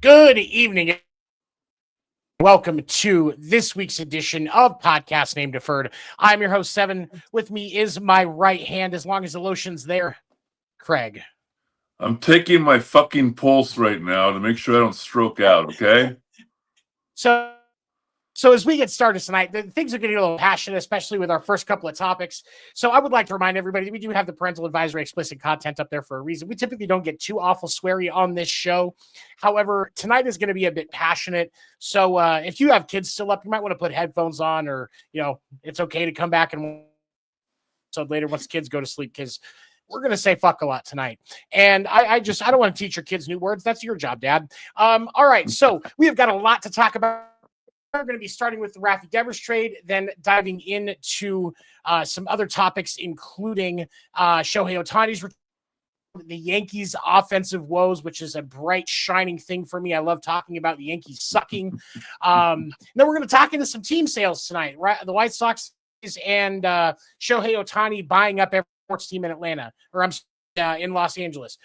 Good evening. Welcome to this week's edition of Podcast Named Deferred. I'm your host, Seven. With me is my right hand, as long as the lotion's there, Craig. I'm taking my fucking pulse right now to make sure I don't stroke out, okay? So as we get started tonight, things are getting a little passionate, especially with our first couple of topics. So I would like to remind everybody that we do have the parental advisory explicit content up there for a reason. We typically don't get too awful sweary on this show. However, tonight is going to be a bit passionate. So if you have kids still up, you might want to put headphones on, or, it's okay to come back and so later once kids go to sleep, because we're going to say fuck a lot tonight. And I don't want to teach your kids new words. That's your job, Dad. All right. So we have got a lot to talk about. We're going to be starting with the Rafael trade, then diving into some other topics, including Shohei Ohtani's return, the Yankees' offensive woes, which is a bright, shining thing for me. I love talking about the Yankees sucking. Then we're going to talk into some team sales tonight, right? The White Sox and Shohei Ohtani buying up every sports team in Atlanta, or in Los Angeles.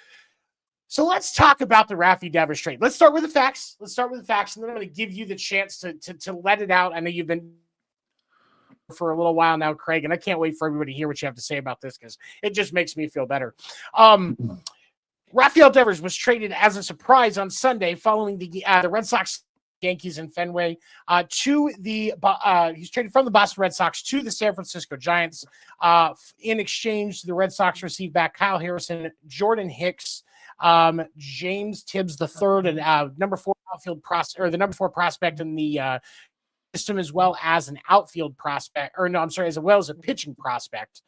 So let's talk about the Rafael trade. Let's start with the facts. And then I'm going to give you the chance to let it out. I know you've been for a little while now, Craig, and I can't wait for everybody to hear what you have to say about this, because it just makes me feel better. Rafael Devers was traded as a surprise on Sunday following the Red Sox Yankees in Fenway he's traded from the Boston Red Sox to the San Francisco Giants. In exchange, the Red Sox received back Kyle Harrison, Jordan Hicks, James Tibbs III, and number 4 outfield prospect, or the number 4 prospect in the system, as well as an outfield prospect, as well as a pitching prospect.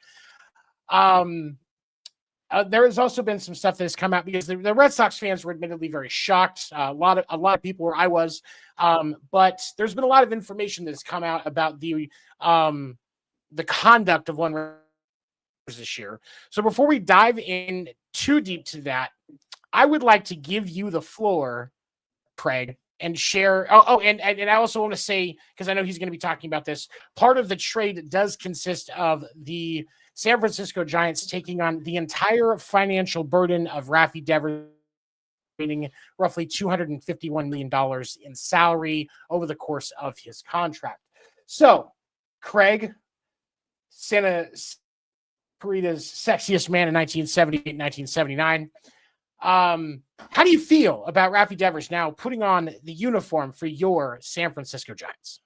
There has also been some stuff that has come out, because the Red Sox fans were admittedly very shocked. A lot of people where I was, but there's been a lot of information that has come out about the conduct of one this year. So before we dive in too deep to that, I would like to give you the floor, Craig, and share. And I also want to say, because I know he's going to be talking about this, part of the trade does consist of the San Francisco Giants taking on the entire financial burden of Rafael Devers, meaning roughly $251 million in salary over the course of his contract. So, Craig, Santa Clarita's sexiest man in 1978, 1979. How do you feel about Rafael Devers now putting on the uniform for your San Francisco Giants?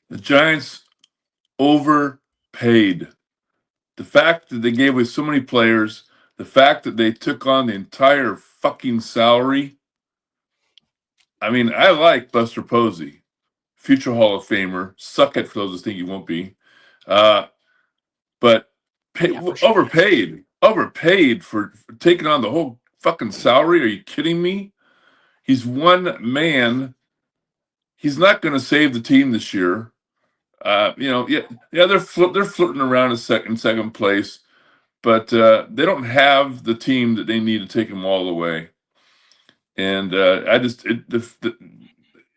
The Giants overpaid. The fact that they gave away so many players, the fact that they took on the entire fucking salary. I mean, I like Buster Posey, future Hall of Famer. Suck it for those who think he won't be. But overpaid for taking on the whole fucking salary. Are you kidding me? He's one man. He's not going to save the team this year. They're flirting around in second place, but they don't have the team that they need to take them all the way. And I just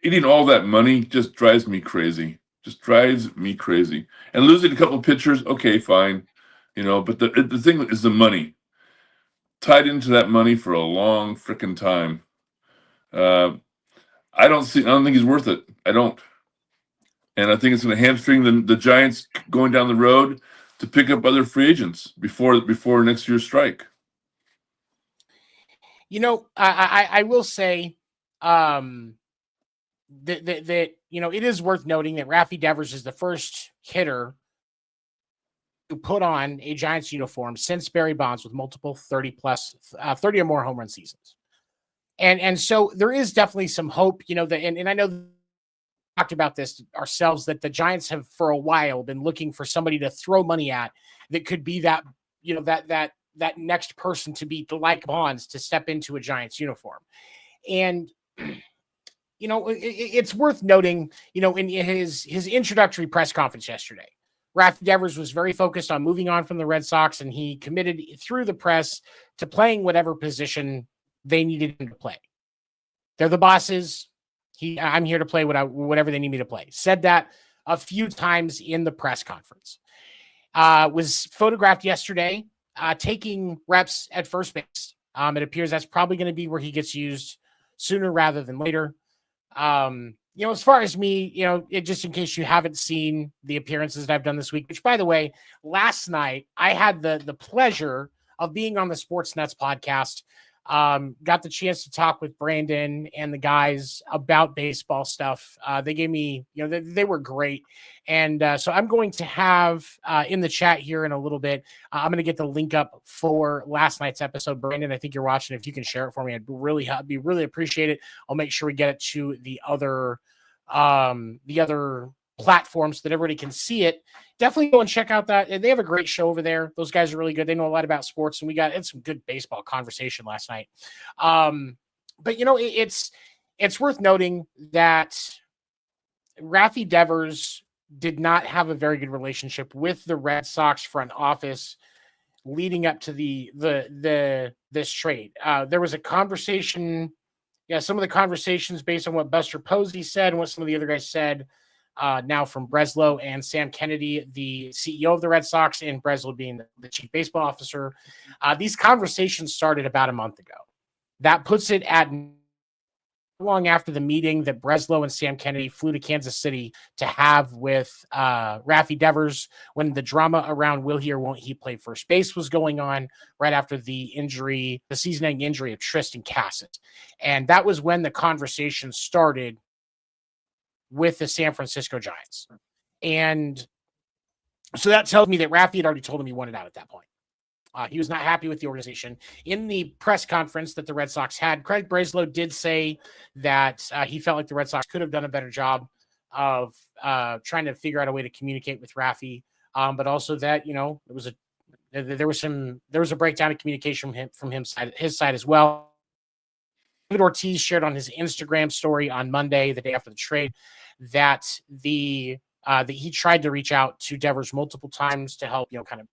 eating all that money just drives me crazy. Just drives me crazy. And losing a couple of pitchers, okay, fine, But the thing is the money tied into that money for a long freaking time. Uh, I don't think he's worth it. I don't. And I think it's going to hamstring the Giants going down the road to pick up other free agents before next year's strike. I will say that it is worth noting that Rafi Devers is the first hitter to put on a Giants uniform since Barry Bonds with multiple 30 or more home run seasons. And so there is definitely some hope, and I know we talked about this ourselves, that the Giants have for a while been looking for somebody to throw money at that could be that, that next person to be like Bonds to step into a Giants uniform. And, it's worth noting, in his introductory press conference yesterday, Rafi Devers was very focused on moving on from the Red Sox, and he committed through the press to playing whatever position they needed him to play. They're the bosses. I'm here to play whatever they need me to play. Said that a few times in the press conference. Was photographed yesterday taking reps at first base. It appears that's probably going to be where he gets used sooner rather than later. As far as me, just in case you haven't seen the appearances that I've done this week, which, by the way, last night I had the pleasure of being on the Sports Nets podcast. Got the chance to talk with Brandon and the guys about baseball stuff. They gave me, they were great. And so I'm going to have in the chat here in a little bit, I'm going to get the link up for last night's episode. Brandon, I think you're watching. If you can share it for me, I'd really appreciate it. I'll make sure we get it to the other platforms so that everybody can see it. Definitely go and check out that. They have a great show over there. Those guys are really good. They know a lot about sports, and it's some good baseball conversation last night. But it's worth noting that Rafi Devers did not have a very good relationship with the Red Sox front office leading up to this trade. There was a conversation. Yeah, some of the conversations based on what Buster Posey said and what some of the other guys said. Now from Breslow and Sam Kennedy, the CEO of the Red Sox, and Breslow being the chief baseball officer. These conversations started about a month ago. That puts it at long after the meeting that Breslow and Sam Kennedy flew to Kansas City to have with Rafi Devers when the drama around will he or won't he play first base was going on right after the season-ending injury of Tristan Cassis. And that was when the conversation started with the San Francisco Giants. And so that tells me that Rafi had already told him he wanted out at that point. He was not happy with the organization. In the press conference that the Red Sox had, Craig Breslow did say that he felt like the Red Sox could have done a better job of trying to figure out a way to communicate with Rafi, but also that there was a breakdown of communication from his side as well. David Ortiz shared on his Instagram story on Monday, the day after the trade, that that he tried to reach out to Devers multiple times to help kind of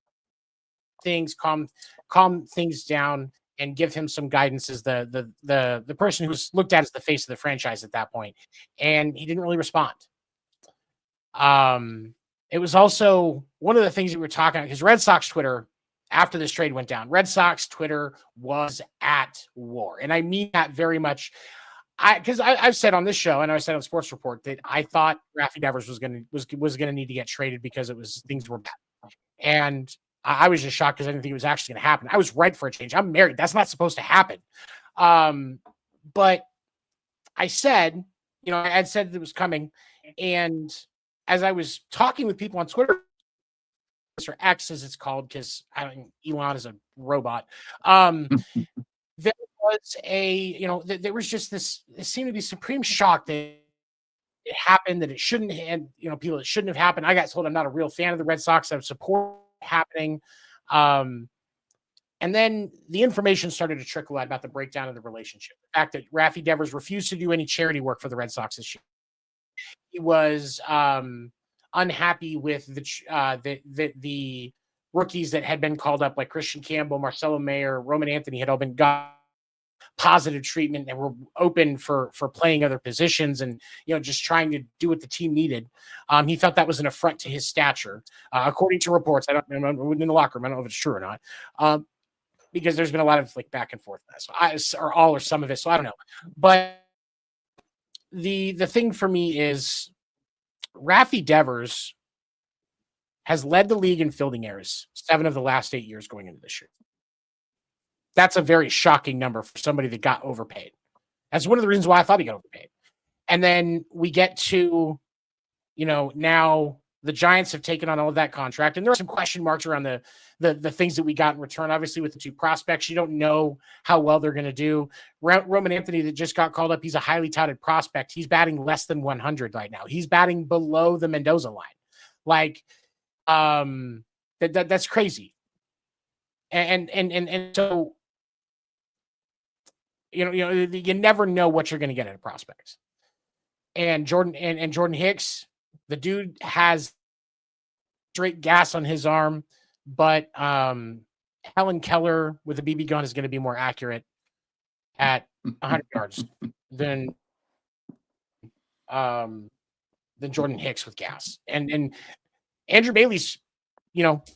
things calm things down and give him some guidance as the person who was looked at as the face of the franchise at that point, and he didn't really respond. It was also one of the things we were talking about because Red Sox Twitter, after this trade went down, Red Sox Twitter was at war, and I mean that very much. Because I've said on this show, and I said on Sports Report, that I thought Rafi Devers was gonna need to get traded because things were bad, and I was just shocked because I didn't think it was actually going to happen. I was right for a change. I'm married. That's not supposed to happen. But I said, I had said it was coming, and as I was talking with people on Twitter, or X as it's called, because Elon is a robot. There was there was just this. It seemed to be supreme shock that it happened, that it shouldn't, and people that shouldn't have happened. I got told I'm not a real fan of the Red Sox. I support happening. And then the information started to trickle out about the breakdown of the relationship. The fact that Rafi Devers refused to do any charity work for the Red Sox this year. He was unhappy with the rookies that had been called up, like Christian Campbell, Marcelo Mayer, Roman Anthony had all been gone. positive treatment and were open for playing other positions and, just trying to do what the team needed. He felt that was an affront to his stature, according to reports. I don't know in the locker room. I don't know if it's true or not, because there's been a lot of back and forth. Or all or some of it. So I don't know. But the thing for me is Rafi Devers has led the league in fielding errors 7 of the last 8 years going into this year. That's a very shocking number for somebody that got overpaid. That's one of the reasons why I thought he got overpaid. And then we get to, now the Giants have taken on all of that contract, and there are some question marks around the things that we got in return. Obviously, with the 2 prospects, you don't know how well they're going to do. Roman Anthony that just got called up, he's a highly touted prospect. He's batting less than 100 right now. He's batting below the Mendoza line. That's crazy. And so, you never know what you're going to get at a prospect. And Jordan Hicks, the dude has straight gas on his arm, but Helen Keller with a BB gun is going to be more accurate at 100 yards than Jordan Hicks with gas. And Andrew Bailey's,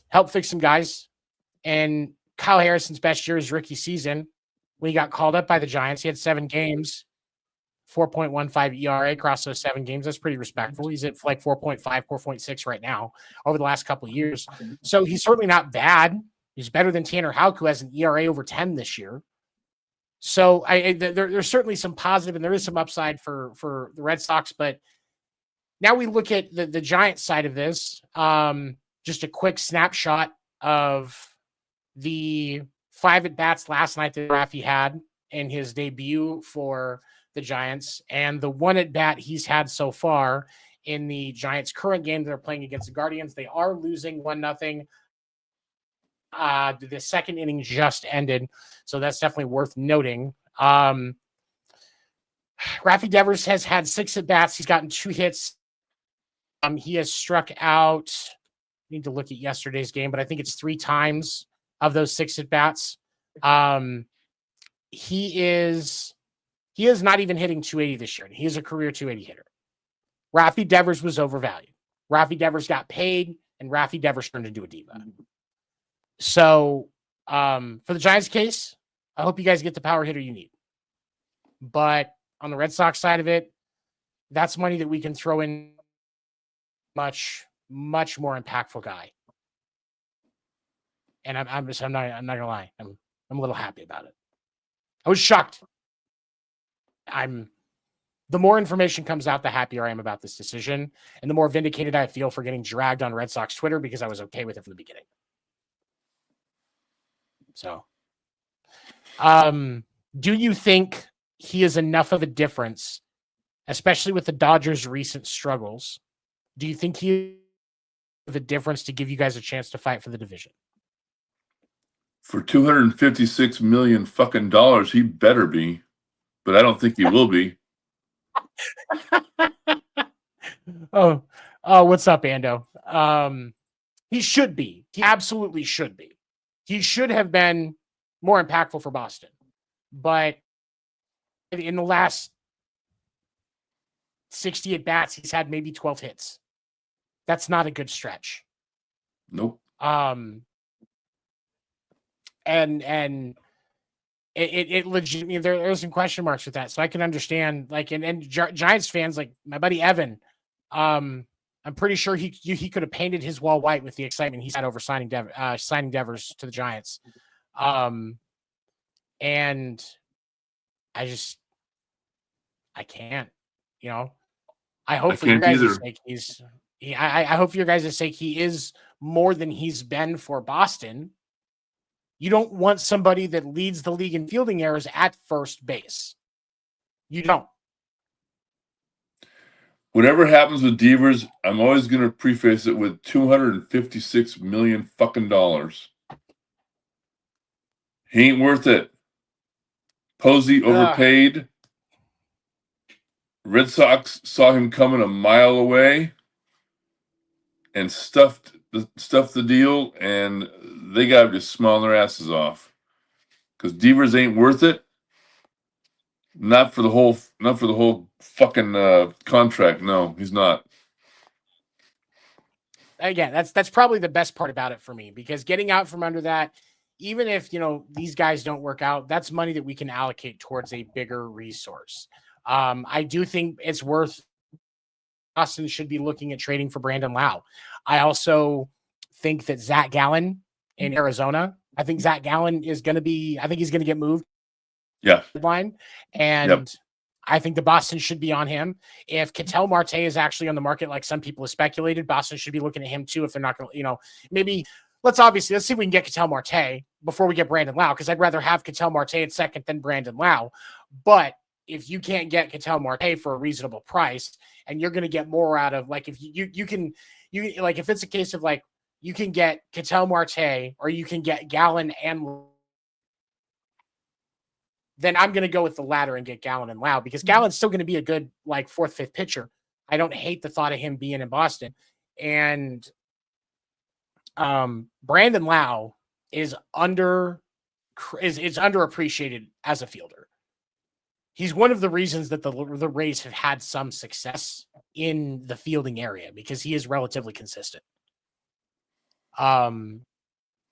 helped fix some guys. And Kyle Harrison's best year is rookie season when he got called up by the Giants. He had 7 games, 4.15 ERA across those 7 games. That's pretty respectful. He's at 4.5, 4.6 right now over the last couple of years. So he's certainly not bad. He's better than Tanner Houck, who has an ERA over 10 this year. So there's certainly some positive, and there is some upside for the Red Sox. But now we look at the Giants side of this. Just a quick snapshot of the 5 at-bats last night that Rafi had in his debut for the Giants, and the 1 at-bat he's had so far in the Giants' current game they're playing against the Guardians. They are losing 1-0. The second inning just ended, so that's definitely worth noting. Rafi Devers has had 6 at-bats. He's gotten 2 hits. He has struck out, I need to look at yesterday's game, but I think it's 3 times of those 6 at-bats. He is not even hitting 280 this year. He is a career 280 hitter. Rafi Devers was overvalued. Rafi Devers got paid, and Rafi Devers turned into a diva. So for the Giants case, I hope you guys get the power hitter you need. But on the Red Sox side of it, that's money that we can throw in much, much more impactful guy. And I'm not gonna lie. I'm a little happy about it. I was shocked. The more information comes out, the happier I am about this decision, and the more vindicated I feel for getting dragged on Red Sox Twitter because I was okay with it from the beginning. So, do you think he is enough of a difference, especially with the Dodgers' recent struggles? Do you think he is a difference to give you guys a chance to fight for the division? For $256 million fucking dollars, he better be, but I don't think he will be. Oh, what's up, Ando? He should be. He absolutely should be. He should have been more impactful for Boston. But in the last 60 at-bats, he's had maybe 12 hits. That's not a good stretch. Nope. And it legitimately, there's some question marks with that. So I can understand, and Giants fans, like my buddy Evan, I'm pretty sure he could have painted his wall white with the excitement he's had over signing Devers to the Giants. And I can't, I hope for your guys' sake I hope for your guys' sake he is more than he's been for Boston. You don't want somebody that leads the league in fielding errors at first base. You don't. Whatever happens with Devers, I'm always going to preface it with $256 million fucking dollars. He ain't worth it. Posey overpaid. Red Sox saw him coming a mile away and stuffed the deal, and they got to just smile their asses off because Devers ain't worth it. Not for the whole fucking contract. No, he's not. Again, that's probably the best part about it for me, because getting out from under that, even if these guys don't work out, that's money that we can allocate towards a bigger resource. I do think it's worth. Boston should be looking at trading for Brandon Lau. I also think that Zach Gallen in Arizona. I think Zach Gallen is going to be. I think he's going to get moved. Yeah. Line, and I think the Boston should be on him. If Ketel Marte is actually on the market, like some people have speculated, Boston should be looking at him too. If they're not going to, maybe let's see if we can get Ketel Marte before we get Brandon Lau, because I'd rather have Ketel Marte at second than Brandon Lau. But if you can't get Ketel Marte for a reasonable price, and you're going to get more out of, like, if you can like, if it's a case of like you can get Ketel Marte or you can get Gallen, and then I'm going to go with the latter and get Gallen and Lau, because Gallen's still going to be a good, like, fourth, fifth pitcher. I don't hate the thought of him being in Boston. And Brandon Lau is underappreciated as a fielder. He's one of the reasons that the Rays have had some success in the fielding area, because he is relatively consistent. So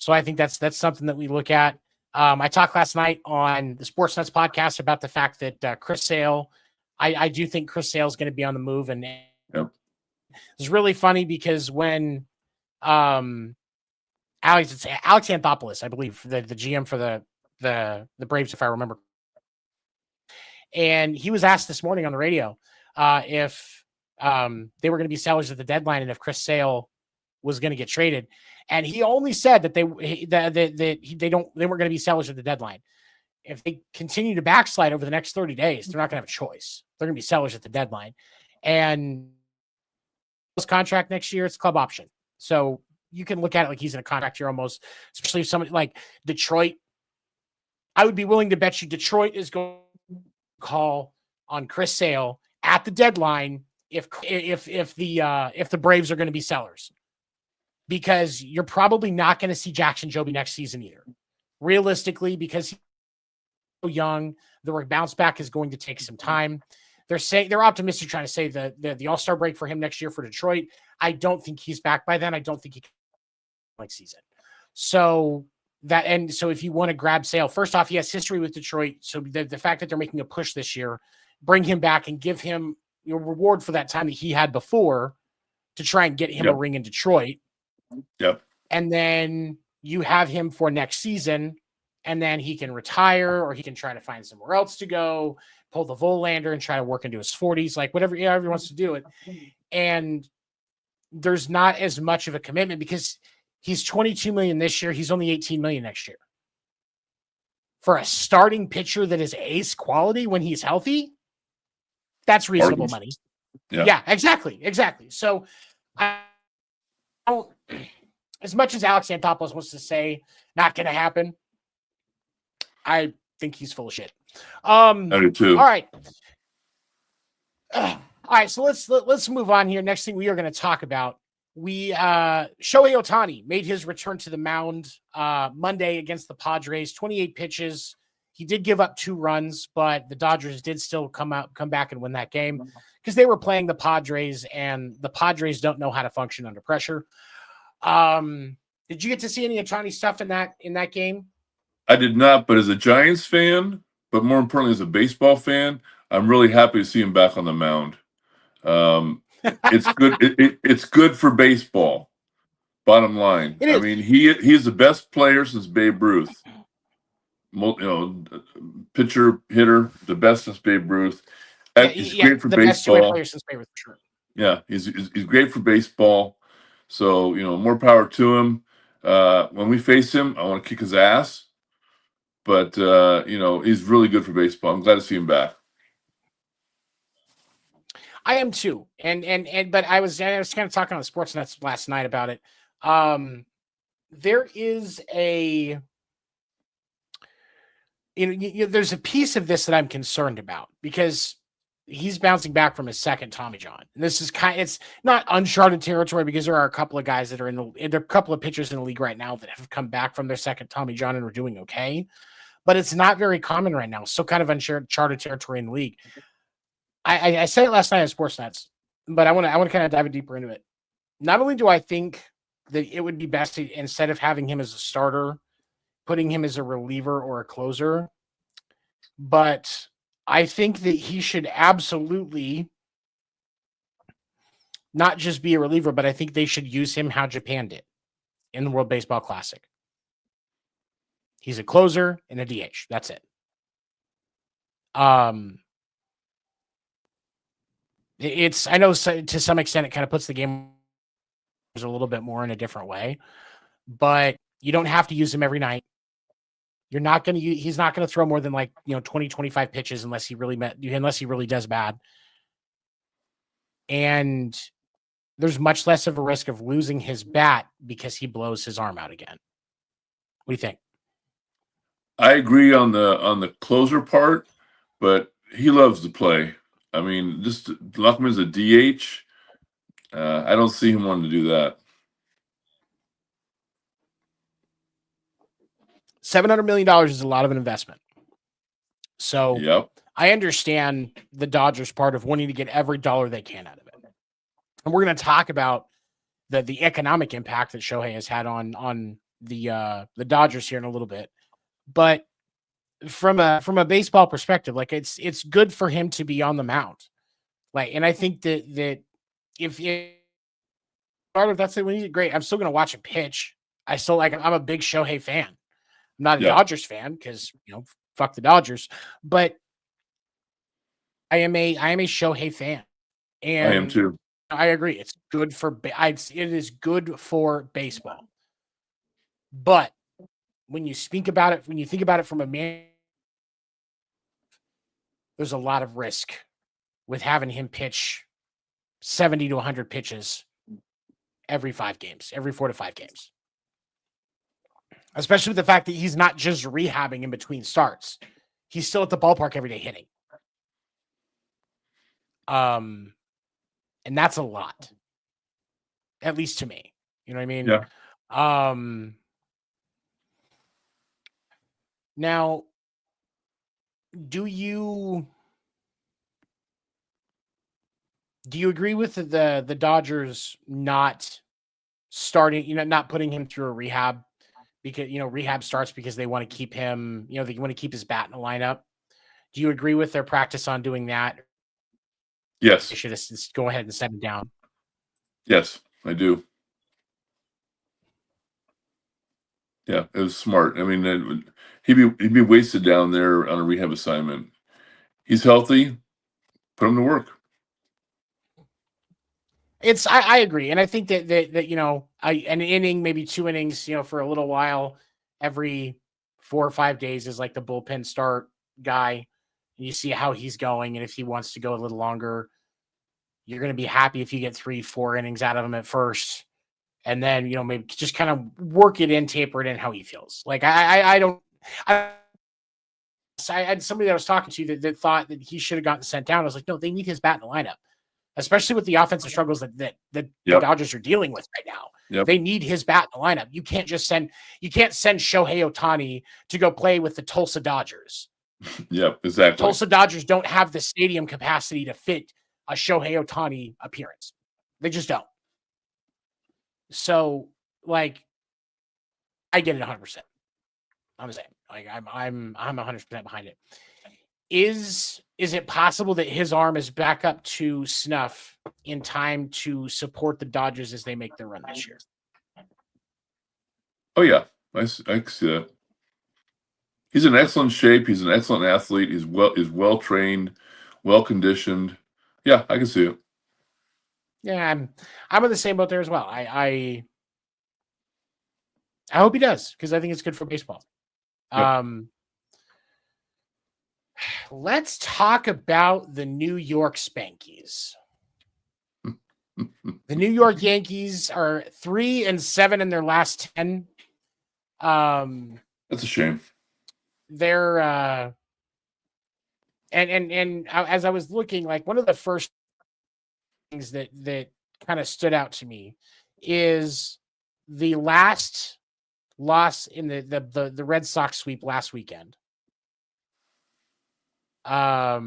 I think that's something that we look at. I talked last night on the Sports Nuts podcast about the fact that Chris Sale, I do think Chris Sale is going to be on the move. And it's really funny because when Alex Anthopoulos, I believe, the GM for the Braves, if I remember, and he was asked this morning on the radio if they were going to be sellers at the deadline and if Chris Sale was going to get traded. And he only said that they weren't going to be sellers at the deadline. If they continue to backslide over the next 30 days, they're not going to have a choice. They're going to be sellers at the deadline. And his contract next year, it's club option. So you can look at it like he's in a contract year almost, especially if somebody like Detroit. I would be willing to bet you Detroit is going to call on Chris Sale at the deadline if the Braves are going to be sellers. Because you're probably not going to see Jackson Jobe next season either. Realistically, because he's so young, the bounce back is going to take some time. They're optimistic trying to say the All-Star break for him next year for Detroit. I don't think he's back by then. I don't think he can next season. So if you want to grab Sale, first off, he has history with Detroit. So the fact that they're making a push this year, bring him back and give him your reward for that time that he had before to try and get him a ring in Detroit. Yep. And then you have him for next season, and then he can retire, or he can try to find somewhere else to go, pull the Verlander and try to work into his 40s, like whatever he wants to do it. And there's not as much of a commitment because he's $22 million this year. He's only $18 million next year. For a starting pitcher that is ace quality when he's healthy, that's reasonable money. Yeah, exactly. So I don't, as much as Alex Anthopoulos wants to say not going to happen, I think he's full of shit. I do too. All right. So let's move on here. Next thing we are going to talk about, Shohei Ohtani made his return to the mound Monday against the Padres. 28 pitches. He did give up 2 runs, but the Dodgers did still come back and win that game because they were playing the Padres, and the Padres don't know how to function under pressure. Did you get to see any Ohtani stuff in that game? I did not, but as a Giants fan, but more importantly as a baseball fan, I'm really happy to see him back on the mound. It's good. It's good for baseball. Bottom line, I mean, he is the best player since Babe Ruth. Pitcher, hitter, the best since Babe Ruth. He's great for baseball. Best player since Babe Ruth, sure. Yeah, he's great for baseball. So more power to him. When we face him, I want to kick his ass. But he's really good for baseball. I'm glad to see him back. I am too, but I was kind of talking on the Sports Nuts last night about it. There is there's a piece of this that I'm concerned about because he's bouncing back from his second Tommy John. And this is it's not uncharted territory because there are a couple of guys that are there are a couple of pitchers in the league right now that have come back from their second Tommy John and are doing okay. but it's not very common right now. So kind of uncharted territory in the league. I said it last night on Sportsnets, but I want to kind of dive deeper into it. Not only do I think that it would be best to, instead of having him as a starter, putting him as a reliever or a closer, but I think that he should absolutely not just be a reliever, but I think they should use him how Japan did in the World Baseball Classic. He's a closer and a DH. That's it. It's, I know to some extent it kind of puts the game a little bit more in a different way, but you don't have to use him every night. You're not going to use, he's not going to throw more than 20, 25 pitches unless he really does bad. And there's much less of a risk of losing his bat because he blows his arm out again. What do you think? I agree on the closer part, but he loves to play. I mean, just lock him as a DH. I don't see him wanting to do that. $700 million is a lot of an investment. So yep. I understand the Dodgers part of wanting to get every dollar they can out of it. And we're going to talk about the economic impact that Shohei has had on the Dodgers here in a little bit. But from a baseball perspective, it's good for him to be on the mound. And I think that if part of that's when he's great, I'm still going to watch him pitch. I'm a big Shohei fan. I'm not a Dodgers fan because fuck the Dodgers, but I am a Shohei fan, and I am too. I agree. It's good for it is good for baseball, but when you think about it from a man, there's a lot of risk with having him pitch 70 to 100 pitches every 4 to 5 games. Especially with the fact that he's not just rehabbing in between starts. He's still at the ballpark every day hitting. And that's a lot. At least to me. You know what I mean? Yeah. Now, do you agree with the Dodgers not starting, not putting him through a rehab? Because rehab starts because they want to keep him, they want to keep his bat in the lineup. Do you agree with their practice on doing that? Yes. They should just go ahead and send him down. Yes, I do. Yeah, it was smart. I mean, he'd be wasted down there on a rehab assignment. He's healthy. Put him to work. I agree, and I think that an inning, maybe 2 innings, for a little while, every 4 or 5 days is like the bullpen start guy. You see how he's going, and if he wants to go a little longer, you're going to be happy if you get 3-4 innings out of him at first, and then maybe just kind of work it in, taper it in how he feels. I had somebody that I was talking to that thought that he should have gotten sent down. I was like, no, they need his bat in the lineup. Especially with the offensive struggles that the Dodgers are dealing with right now. Yep. They need his bat in the lineup. You can't send Shohei Ohtani to go play with the Tulsa Dodgers. Yep, exactly. Tulsa Dodgers don't have the stadium capacity to fit a Shohei Ohtani appearance. They just don't. So, I get it 100%. I'm saying, I'm 100% behind it. Is it possible that his arm is back up to snuff in time to support the Dodgers as they make their run this year? Oh yeah, I can see that. He's in excellent shape. He's an excellent athlete. He's well trained, well conditioned. Yeah, I can see it. Yeah, I'm in the same boat there as well. I hope he does because I think it's good for baseball. Yep. Let's talk about the New York Spankies. The New York Yankees are 3-7 in their last 10. That's a shame. They're and as I was looking, one of the first things that kind of stood out to me is the last loss in the Red Sox sweep last weekend. Oh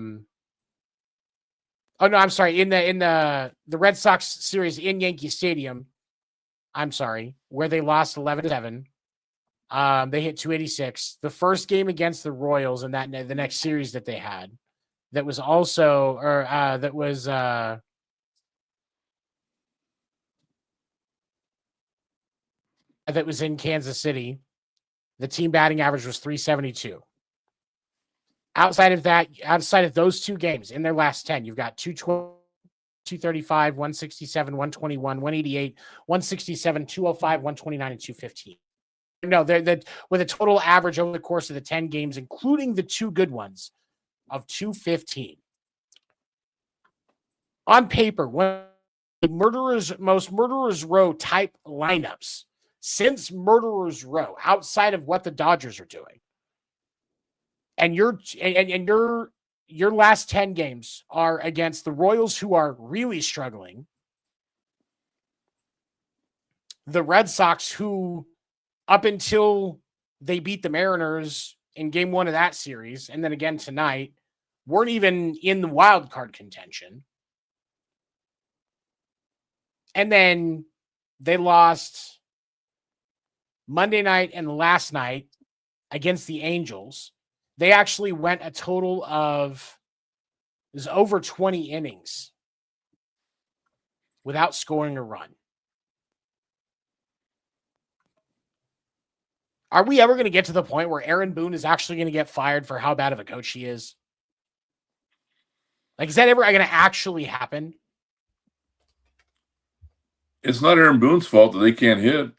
no, I'm sorry. In the Red Sox series in Yankee Stadium, I'm sorry, where they lost 11-7. They hit 286. The first game against the Royals in the next series that they had, that was also that was in Kansas City. The team batting average was 372. Outside of those two games in their last 10, you've got 220, 235, 167, 121, 188, 167, 205, 129, and 215. No, they're with a total average over the course of the 10 games, including the two good ones, of 215. On paper, one of the most Murderers Row type lineups since Murderers Row, outside of what the Dodgers are doing. And your last 10 games are against the Royals, who are really struggling, the Red Sox, who up until they beat the Mariners in game one of that series, and then again tonight, weren't even in the wild card contention. And then they lost Monday night and last night against the Angels. They actually went a total of, it was over 20 innings without scoring a run. Are we ever going to get to the point where Aaron Boone is actually going to get fired for how bad of a coach he is? Like, is that ever going to actually happen? It's not Aaron Boone's fault that they can't hit.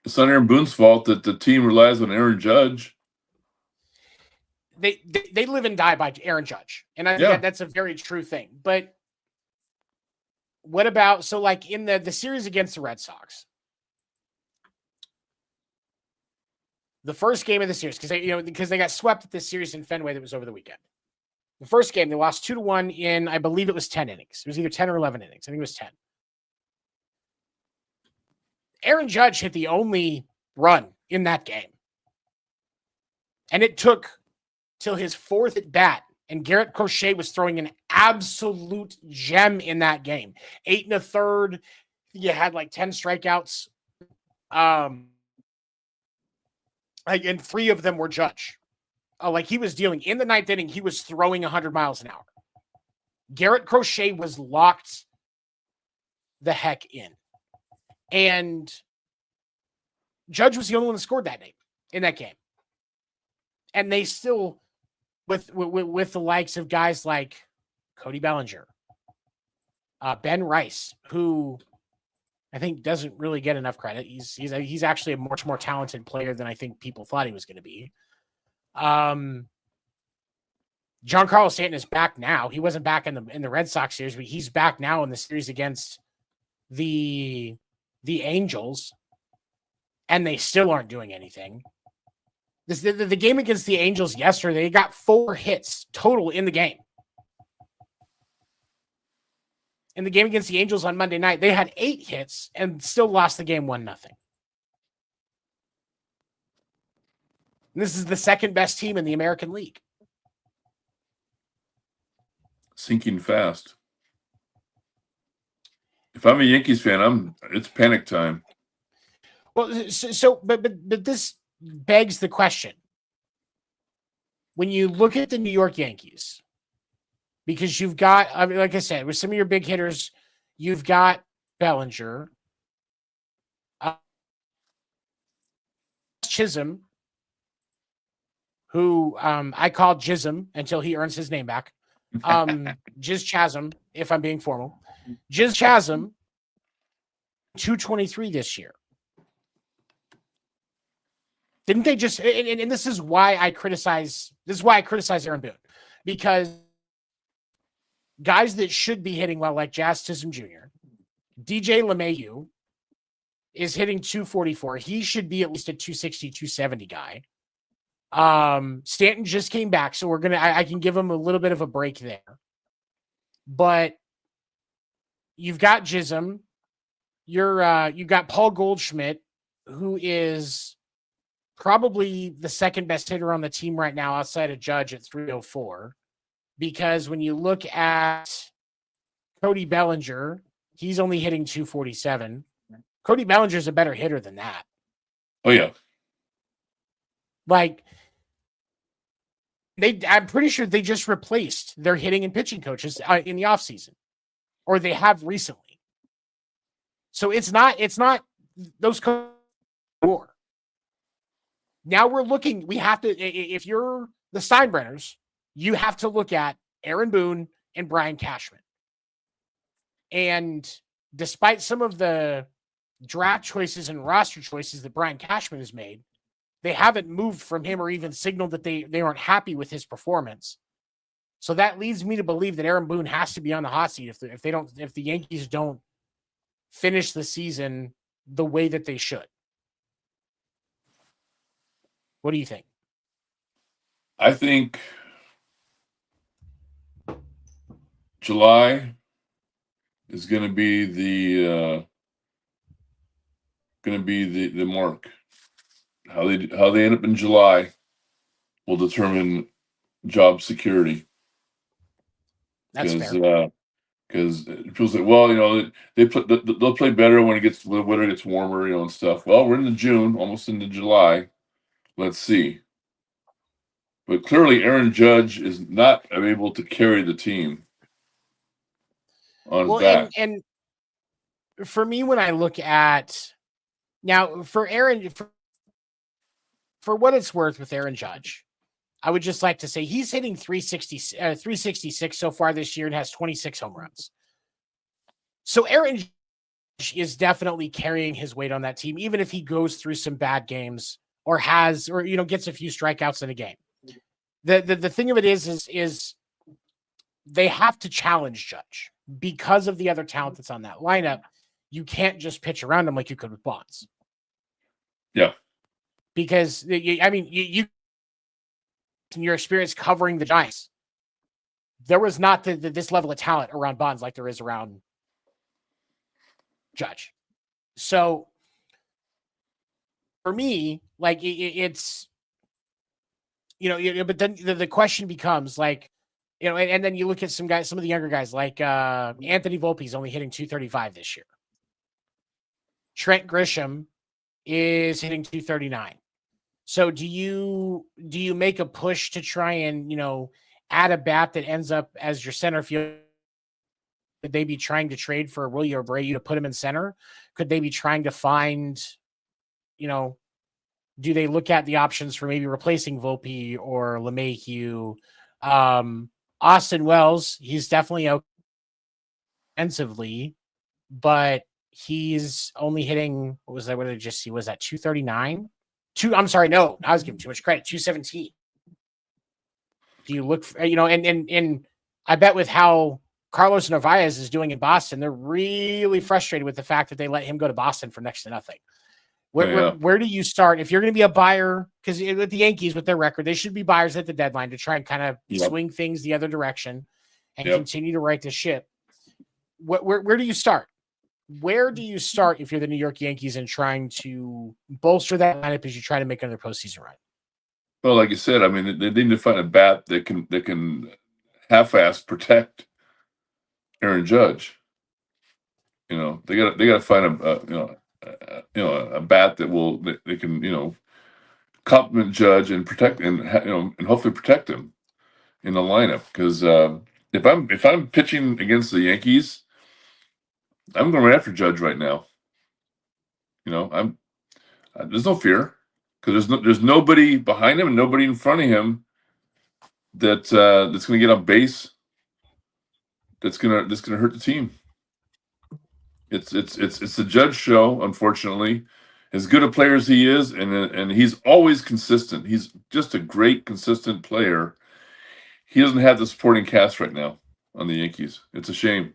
It's not Aaron Boone's fault that the team relies on Aaron Judge. They live and die by Aaron Judge. And I think that's a very true thing. But what about, so like in the series against the Red Sox, the first game of the series, because they got swept at this series in Fenway that was over the weekend. The first game, they lost 2-1 in, I believe it was 10 innings. It was either 10 or 11 innings. I think it was 10. Aaron Judge hit the only run in that game. And it took till his fourth at bat, and Garrett Crochet was throwing an absolute gem in that game. 8 1/3. You had like 10 strikeouts. And 3 of them were Judge. Like he was dealing in the ninth inning, he was throwing 100 miles an hour. Garrett Crochet was locked the heck in. And Judge was the only one that scored that night in that game. And they still, with the likes of guys like Cody Bellinger, Ben Rice, who I think doesn't really get enough credit. He's actually a much more talented player than I think people thought he was going to be. Giancarlo Stanton is back now. He wasn't back in the Red Sox series, but he's back now in the series against the Angels, and they still aren't doing anything. The game against the Angels yesterday, they got 4 hits total in the game. In the game against the Angels on Monday night, they had 8 hits and still lost the game 1-0. This is the second best team in the American League. Sinking fast. If I'm a Yankees fan, it's panic time. Well, but this begs the question. When you look at the New York Yankees, because you've got, I mean, like I said, with some of your big hitters, you've got Bellinger, Chisholm, who I call Jism until he earns his name back. Jiz Chasm, if I'm being formal. Jiz Chasm, 223 this year. Didn't they just, and this is why I criticize Aaron Boone, because guys that should be hitting well, like Jazz Chisholm Jr., DJ LeMahieu is hitting 244. He should be at least a 260, 270 guy. Stanton just came back, so I can give him a little bit of a break there. But you've got Jism. You've got Paul Goldschmidt, who is probably the second best hitter on the team right now outside of Judge at 304. because when you look at Cody Bellinger, he's only hitting 247. Cody Bellinger's a better hitter than that. Oh, yeah. Like, I'm pretty sure they just replaced their hitting and pitching coaches in the offseason, or they have recently. So it's not those coaches. Now we're looking, we have to, if you're the Steinbrenners, you have to look at Aaron Boone and Brian Cashman. And despite some of the draft choices and roster choices that Brian Cashman has made, they haven't moved from him or even signaled that they aren't happy with his performance. So that leads me to believe that Aaron Boone has to be on the hot seat if the Yankees don't finish the season the way that they should. What do you think? I think July is going to be the mark. How they end up in July will determine job security. That's fair. Because people say, well, they'll play better when the weather gets warmer, and stuff. Well, we're into June, almost into July. Let's see. But clearly, Aaron Judge is not able to carry the team on his back. And for me, when I look at now for Aaron, for what it's worth with Aaron Judge, I would just like to say he's hitting 366 so far this year and has 26 home runs. So Aaron Judge is definitely carrying his weight on that team, even if he goes through some bad games or gets a few strikeouts in a game. The thing of it is they have to challenge Judge because of the other talent that's on that lineup. You can't just pitch around him like you could with Bonds. Yeah. Because you in your experience covering the Giants, there was not this level of talent around Bonds like there is around Judge. So for me, like it's, but then the question becomes like, and then you look at some of the younger guys like Anthony Volpe's only hitting 235 this year. Trent Grisham is hitting 239. So do you make a push to try and, add a bat that ends up as your center field? Could they be trying to trade for Willie Abreu to put him in center? Could they be trying to find, do they look at the options for maybe replacing Volpe or LeMahieu? Austin Wells, he's definitely offensively, but he's only hitting, what was that? What did I just see? Was that 239? I'm sorry, no, I was giving too much credit. 217. Do you look for, and I bet with how Carlos Narvaez is doing in Boston, they're really frustrated with the fact that they let him go to Boston for next to nothing. Where do you start if you're going to be a buyer? Because with the Yankees, with their record, they should be buyers at the deadline to try and kind of swing things the other direction and continue to right the ship. Where do you start? Where do you start if you're the New York Yankees and trying to bolster that lineup as you try to make another postseason run? Well, like you said, I mean, they need to find a bat that can half-ass protect Aaron Judge. They got to find a bat that they can compliment Judge and protect and hopefully protect him in the lineup. Because if I'm pitching against the Yankees, I'm going right after Judge right now. There's no fear because there's nobody behind him and nobody in front of him that's going to get on base. That's gonna hurt the team. It's the Judge show, unfortunately. As good a player as he is, and he's always consistent. He's just a great, consistent player. He doesn't have the supporting cast right now on the Yankees. It's a shame.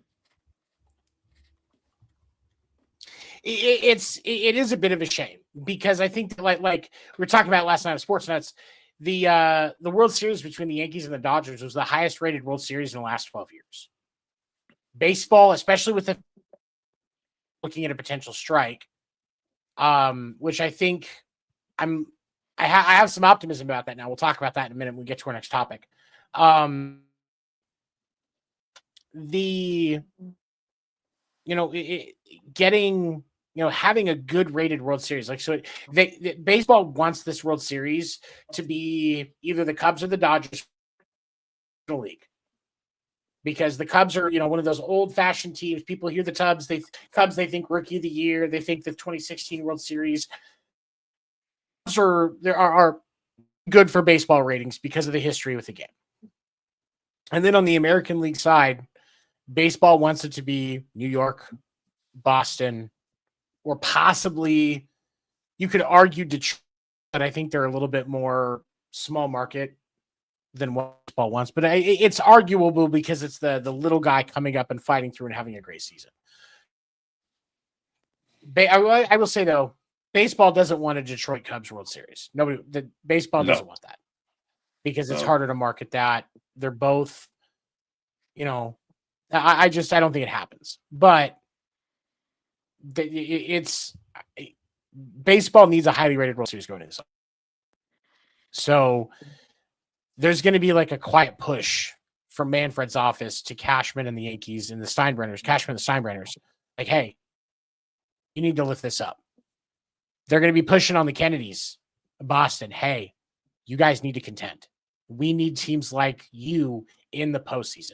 It is a bit of a shame because I think like we were talking about last night on Sports Nuts, the World Series between the Yankees and the Dodgers was the highest rated World Series in the last 12 years. Baseball, especially with looking at a potential strike, which I think I have some optimism about that now. We'll talk about that in a minute when we get to our next topic. the, getting, having a good rated World Series. Like, so baseball wants this World Series to be either the Cubs or the Dodgers league. Because the Cubs are, one of those old-fashioned teams. People hear the Cubs, they think Rookie of the Year. They think the 2016 World Series are good for baseball ratings because of the history with the game. And then on the American League side, baseball wants it to be New York, Boston, or possibly you could argue Detroit, but I think they're a little bit more small market than what baseball wants. But it's arguable because it's the little guy coming up and fighting through and having a great season. I will say, though, baseball doesn't want a Detroit Cubs World Series. Baseball doesn't want that because it's harder to market that. They're both, I don't think it happens. But baseball needs a highly rated World Series going into this. So there's going to be like a quiet push from Manfred's office to Cashman and the Yankees and the Steinbrenners. Like, hey, you need to lift this up. They're going to be pushing on the Kennedys, Boston. Hey, you guys need to contend. We need teams like you in the postseason.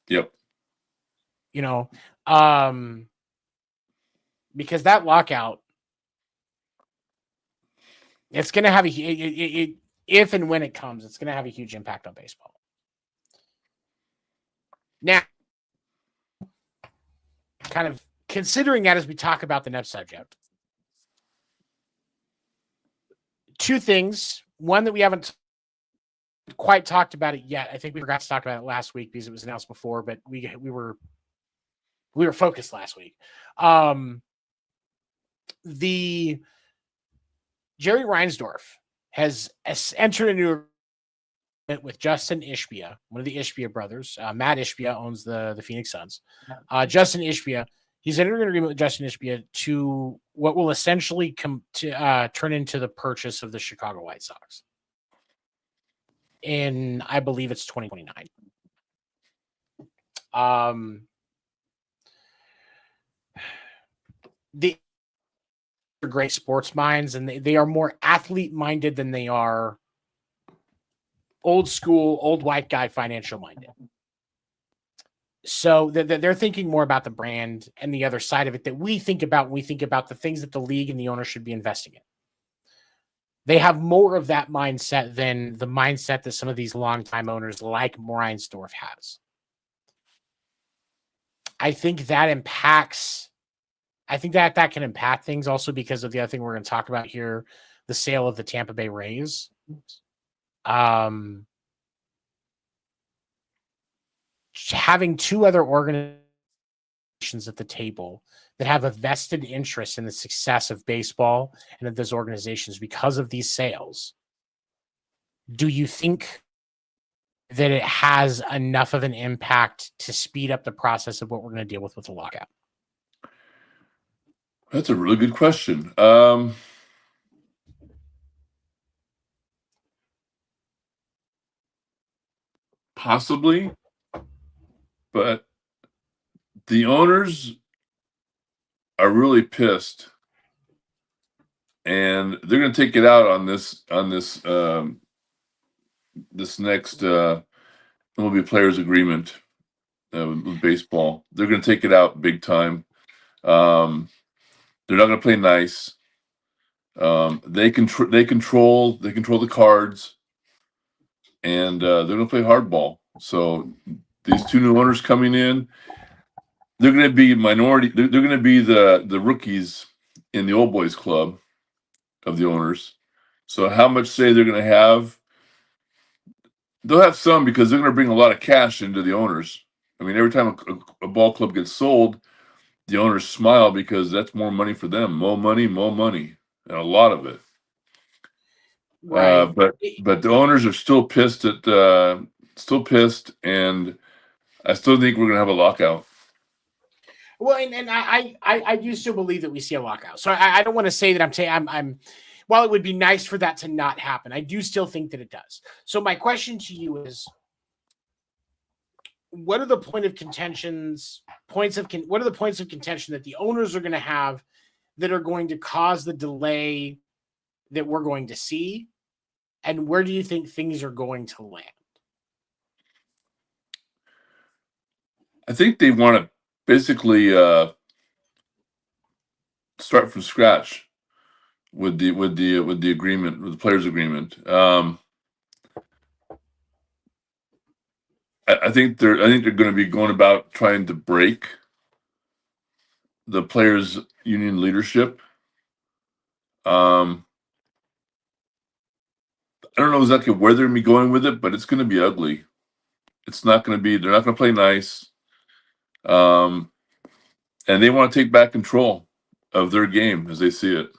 Yep. Because that lockout, it's going to have if and when it comes, it's going to have a huge impact on baseball. Now, kind of considering that as we talk about the next subject, two things. One that we haven't quite talked about it yet. I think we forgot to talk about it last week because it was announced before, but we were focused last week. The Jerry Reinsdorf has entered into an agreement with Justin Ishbia, one of the Ishbia brothers. Matt Ishbia owns the Phoenix Suns. Justin Ishbia, he's entered an agreement with Justin Ishbia to what will essentially turn into the purchase of the Chicago White Sox. And I believe it's 2029. They are great sports minds, and they are more athlete minded than they are old school, old white guy financial minded. So they're thinking more about the brand and the other side of it that we think about when we think about the things that the league and the owner should be investing in. They have more of that mindset than the mindset that some of these longtime owners like Reinsdorf has. I think that impacts. I think that can impact things also because of the other thing we're going to talk about here, the sale of the Tampa Bay Rays. Having two other organizations at the table that have a vested interest in the success of baseball and of those organizations because of these sales. Do you think that it has enough of an impact to speed up the process of what we're going to deal with the lockout? That's a really good question. Possibly, but the owners are really pissed, and they're going to take it out on this next MLB players agreement with baseball. They're going to take it out big time. They're not going to play nice. They control the cards, and they're going to play hardball. So these two new owners coming in, they're going to be minority. They're going to be the rookies in the old boys club of the owners. So how much say they're going to have? They'll have some because they're going to bring a lot of cash into the owners. I mean, every time a ball club gets sold, the owners smile because that's more money for them. More money, and a lot of it. Right. But the owners are still pissed and I still think we're going to have a lockout. Well, and I do still believe that we see a lockout. So I don't want to say that I'm while it would be nice for that to not happen, I do still think that it does. So my question to you is, what are the points of contention that the owners are going to have that are going to cause the delay that we're going to see? And where do you think things are going to land? I think they want to basically start from scratch with the agreement, with the players' agreement. I think they're going to be going about trying to break the players' union leadership. I don't know exactly where they're going to be going with it, but it's going to be ugly. It's not going to be. They're not going to play nice. And they want to take back control of their game as they see it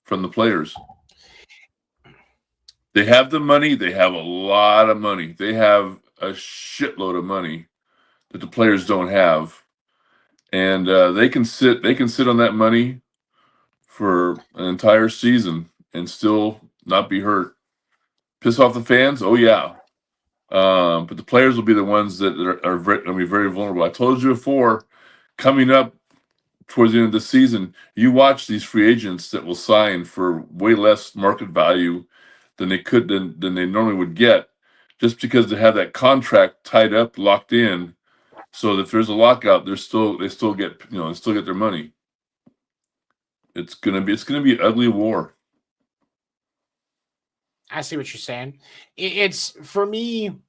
from the players. They have the money. They have a lot of money. They have a shitload of money that the players don't have, and they can sit on that money for an entire season and still not be hurt. Piss off the fans? Oh yeah, but the players will be the ones that are going to be very vulnerable. I told you before, coming up towards the end of the season, you watch these free agents that will sign for way less market value than they normally would get, just because they have that contract tied up, locked in, so that if there's a lockout, they still get their money. It's gonna be an ugly war. I see what you're saying. It's, for me,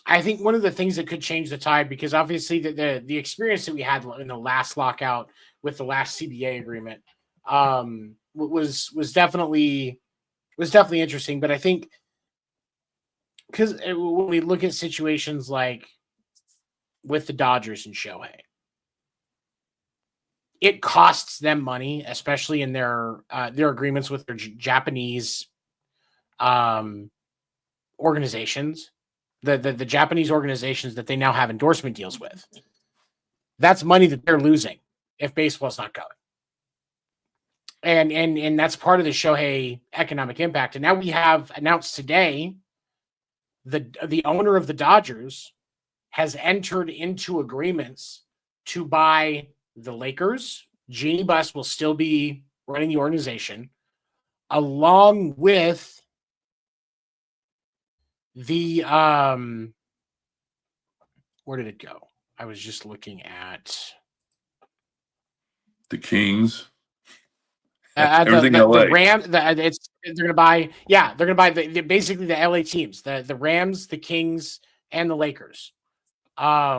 I think one of the things that could change the tide, because obviously the experience that we had in the last lockout with the last CBA agreement was definitely interesting. But I think, because when we look at situations like with the Dodgers and Shohei, it costs them money, especially in their agreements with their Japanese organizations, the Japanese organizations that they now have endorsement deals with. That's money that they're losing if baseball's not going. And that's part of the Shohei economic impact. And now we have announced today the owner of the Dodgers has entered into agreements to buy the Lakers. Jeannie Buss will still be running the organization, along with the where did it go? I was just looking at The Kings. Everything the Rams. They're going to buy. Yeah, they're going to buy basically the LA teams, the Rams, the Kings, and the Lakers. Why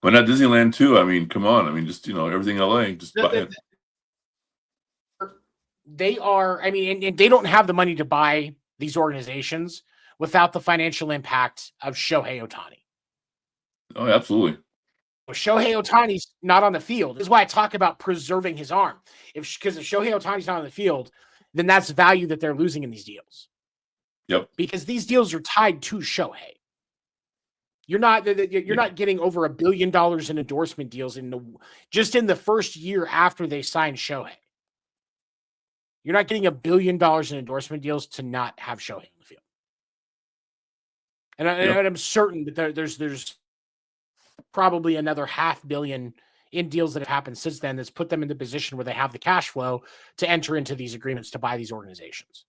not Disneyland too? I mean, come on. I mean, just everything LA. Just buy it. They are. I mean, and they don't have the money to buy these organizations without the financial impact of Shohei Ohtani. Oh, absolutely. Shohei Ohtani's not on the field. This is why I talk about preserving his arm. Because if Shohei Ohtani's not on the field, then that's value that they're losing in these deals. Yep. Because these deals are tied to Shohei. You're not getting over $1 billion in endorsement deals just in the first year after they signed Shohei. You're not getting $1 billion in endorsement deals to not have Shohei on the field. And I'm certain that there's probably another $500 million in deals that have happened since then that's put them in the position where they have the cash flow to enter into these agreements to buy these organizations.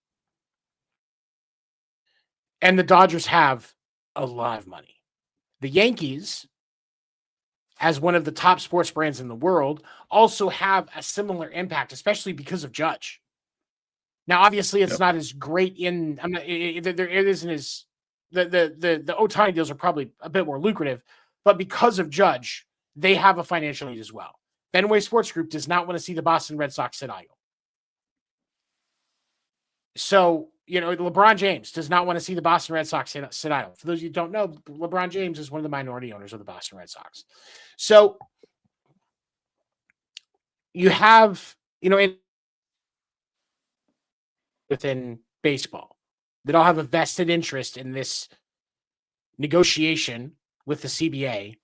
And the Dodgers have a lot of money. The Yankees, as one of the top sports brands in the world, also have a similar impact, especially because of Judge. Now, obviously, it's not as great in. There isn't as the Ohtani deals are probably a bit more lucrative, but because of Judge, they have a financial need as well. Fenway Sports Group does not want to see the Boston Red Sox sit idle. So, LeBron James does not want to see the Boston Red Sox sit idle. For those of you who don't know, LeBron James is one of the minority owners of the Boston Red Sox. So, you have, within baseball that all have a vested interest in this negotiation with the CBA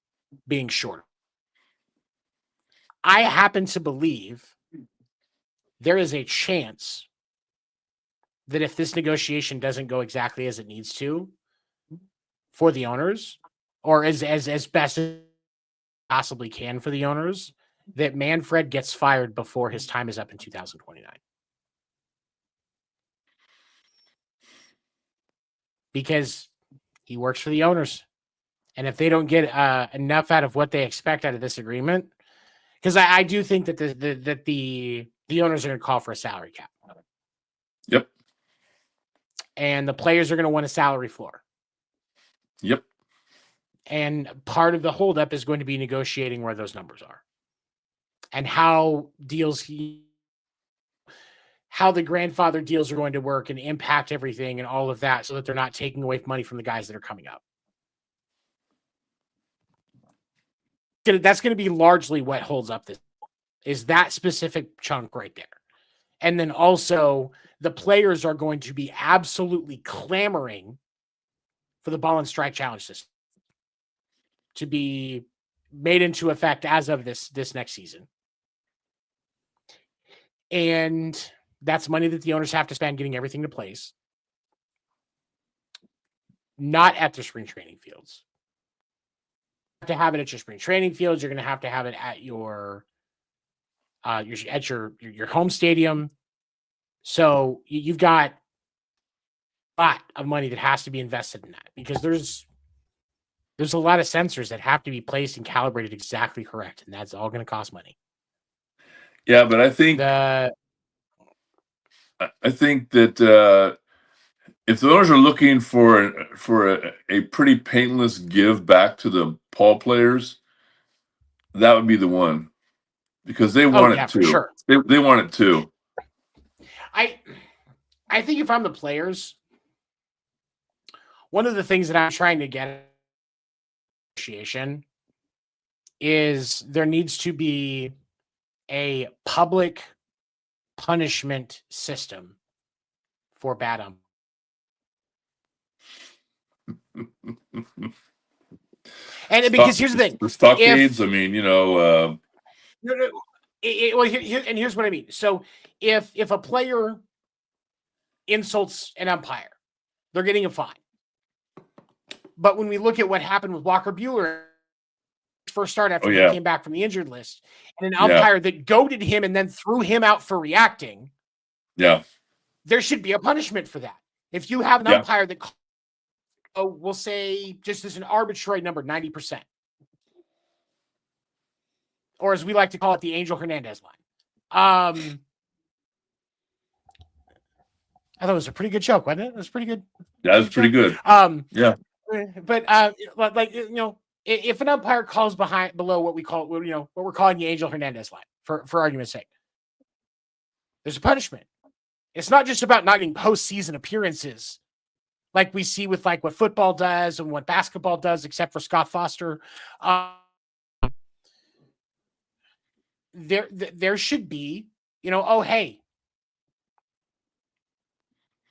being shorter. I happen to believe there is a chance that if this negotiation doesn't go exactly as it needs to for the owners, or as best as possibly can for the owners, that Manfred gets fired before his time is up in 2029. Because he works for the owners. And if they don't get enough out of what they expect out of this agreement, because I do think that the owners are going to call for a salary cap. Yep. And the players are going to want a salary floor. Yep. And part of the holdup is going to be negotiating where those numbers are and how the grandfather deals are going to work and impact everything and all of that, so that they're not taking away money from the guys that are coming up. That's going to be largely what holds up this, is that specific chunk right there. And then also the players are going to be absolutely clamoring for the ball and strike challenge system to be made into effect as of this next season. And that's money that the owners have to spend getting everything to place. Not at the spring training fields. To have it at your spring training fields, you're going to have it at your home stadium. So you've got a lot of money that has to be invested in that, because there's a lot of sensors that have to be placed and calibrated exactly correct, and that's all going to cost money. Yeah, but I think that if the owners are looking for a pretty painless give back to the Paul players, that would be the one, because they want it too. Sure. They want it too. I think if I'm the players, one of the things that I'm trying to get negotiation is there needs to be a public punishment system for bad umpires. And because here's the thing, the stockades. Here's what I mean. So if a player insults an umpire, they're getting a fine. But when we look at what happened with Walker Buehler, first start after he came back from the injured list, and an umpire that goaded him and then threw him out for reacting, there should be a punishment for that. If you have an umpire that, we'll say, just as an arbitrary number, 90%. Or as we like to call it, the Angel Hernandez line. I thought it was a pretty good joke, wasn't it? It was pretty good. Yeah, it was pretty good. But if an umpire calls below what we're calling the Angel Hernandez line, for argument's sake, there's a punishment. It's not just about not getting postseason appearances, like we see with like what football does and what basketball does, except for Scott Foster. There should be, hey,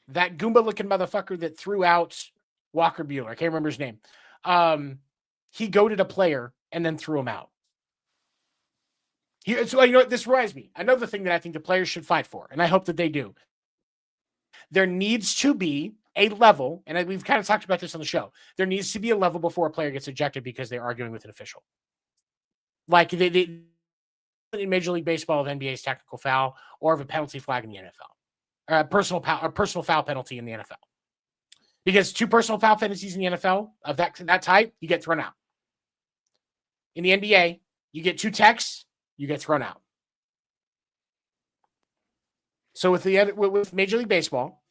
that Goomba-looking motherfucker that threw out Walker Buehler, I can't remember his name. He goaded a player and then threw him out. So this reminds me. Another thing that I think the players should fight for, and I hope that they do. There needs to be a level, and we've kind of talked about this on the show. There needs to be a level before a player gets ejected because they're arguing with an official. Like they in Major League Baseball of NBA's technical foul, or of a penalty flag in the NFL, or a personal foul penalty in the NFL. Because 2 personal foul penalties in the NFL of that type, you get thrown out. In the NBA, you get 2 techs, you get thrown out. So with Major League Baseball,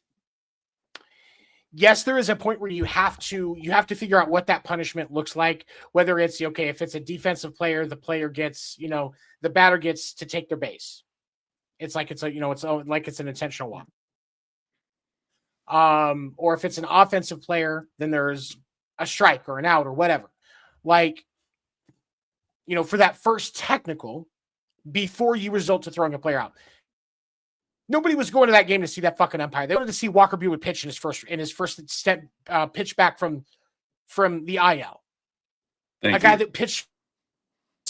yes, there is a point where you have to figure out what that punishment looks like. Whether it's if it's a defensive player, the player gets, the batter gets to take their base. It's like it's an intentional walk. Or if it's an offensive player, then there's a strike or an out or whatever. For that first technical, before you result to throwing a player out. Nobody was going to that game to see that fucking umpire. They wanted to see Walker Buehler pitch in his first step, pitch back from the IL. A guy that pitched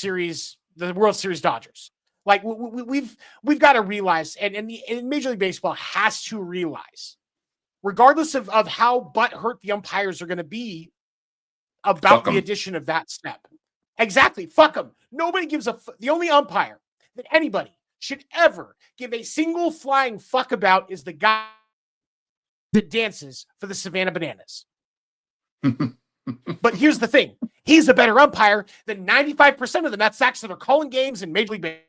the World Series Dodgers. Like we've got to realize, and Major League Baseball has to realize, regardless of how butthurt the umpires are going to be about the addition of that step. Exactly. Fuck them. Nobody gives a the only umpire that anybody should ever give a single flying fuck about is the guy that dances for the Savannah Bananas. But here's the thing. He's a better umpire than 95% of the Mets that are calling games in Major League Baseball,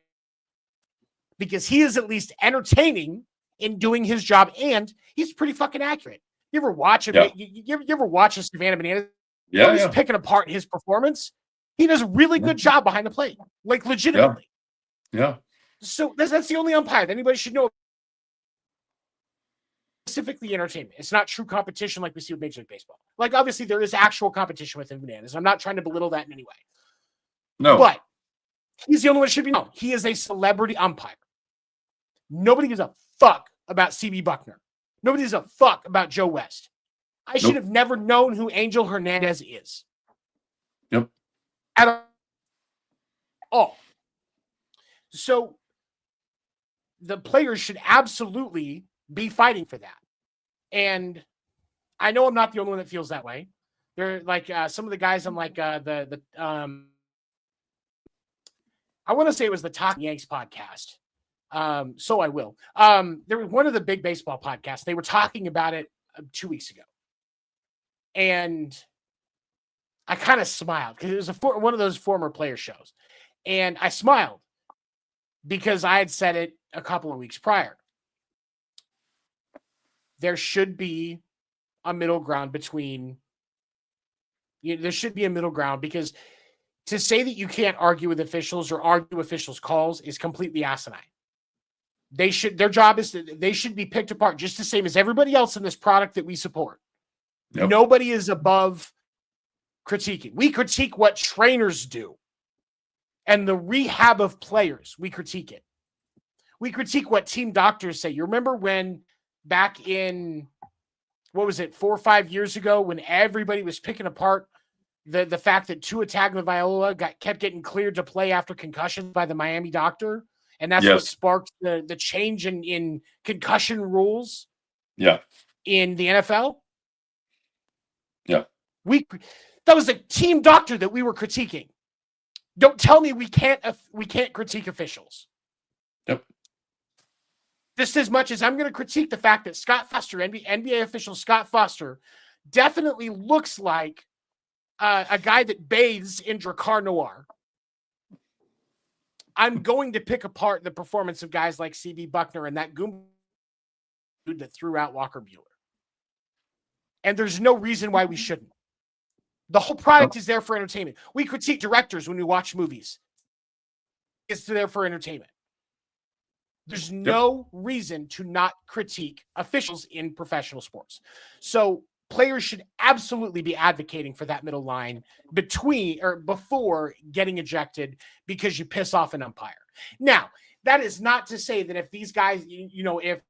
because he is at least entertaining in doing his job, and he's pretty fucking accurate. You ever watch him? Yeah. You ever watch a Savannah Bananas? Yeah, He's picking apart his performance. He does a really good job behind the plate, like legitimately. Yeah. So that's the only umpire that anybody should know. Specifically entertainment. It's not true competition like we see with Major League Baseball. Like, obviously, there is actual competition within Bananas. I'm not trying to belittle that in any way. No. But he's the only one that should be known. He is a celebrity umpire. Nobody gives a fuck about CB Buckner. Nobody gives a fuck about Joe West. I should have never known who Angel Hernandez is. Yep. At all. So the players should absolutely be fighting for that. And I know I'm not the only one that feels that way. They're like some of the guys on like I want to say it was the Talking Yanks podcast. So I will. There was one of the big baseball podcasts. They were talking about it 2 weeks ago. And I kind of smiled because it was one of those former player shows. And I smiled because I had said it a couple of weeks prior. There should be a middle ground between, there should be a middle ground, because to say that you can't argue with officials or argue officials' calls is completely asinine. Their job is they should be picked apart just the same as everybody else in this product that we support. Yep. Nobody is above critiquing. We critique what trainers do and the rehab of players. We critique it. We critique what team doctors say. You remember when back in, 4 or 5 years ago, when everybody was picking apart the fact that Tua Tagovailoa kept getting cleared to play after concussion by the Miami doctor, and that's what sparked the change in concussion rules. Yeah. In the NFL. Yeah. That was a team doctor that we were critiquing. Don't tell me we can't critique officials. Yep. Just as much as I'm going to critique the fact that Scott Foster, NBA official Scott Foster, definitely looks like a guy that bathes in Drakkar Noir. I'm going to pick apart the performance of guys like CB Buckner and that goon dude that threw out Walker Buehler. And there's no reason why we shouldn't. The whole product is there for entertainment. We critique directors when we watch movies. It's there for entertainment. There's no reason to not critique officials in professional sports. So players should absolutely be advocating for that middle line before getting ejected because you piss off an umpire. Now, that is not to say that if these guys, if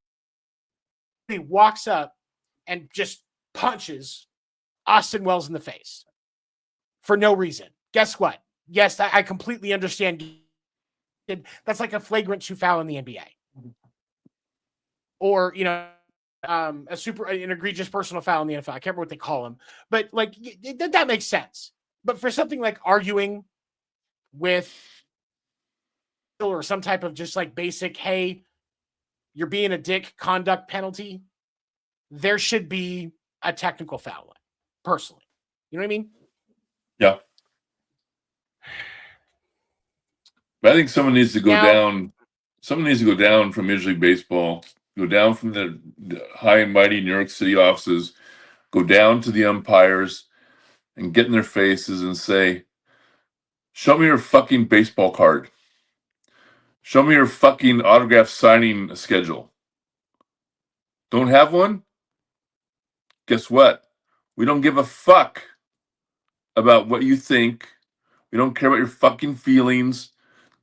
he walks up and just punches Austin Wells in the face for no reason, guess what? Yes, I completely understand. That's like a flagrant 2 foul in the NBA. Or, an egregious personal foul in the NFL. I can't remember what they call them. But, like, that makes sense. But for something like arguing with or some type of just, like, basic, hey, you're being a dick conduct penalty, there should be a technical foul line, personally. You know what I mean? Yeah. But I think someone needs to go down. Someone needs to go down from Major League Baseball, go down from the high and mighty New York City offices, go down to the umpires and get in their faces and say, show me your fucking baseball card. Show me your fucking autograph signing schedule. Don't have one? Guess what? We don't give a fuck about what you think. We don't care about your fucking feelings.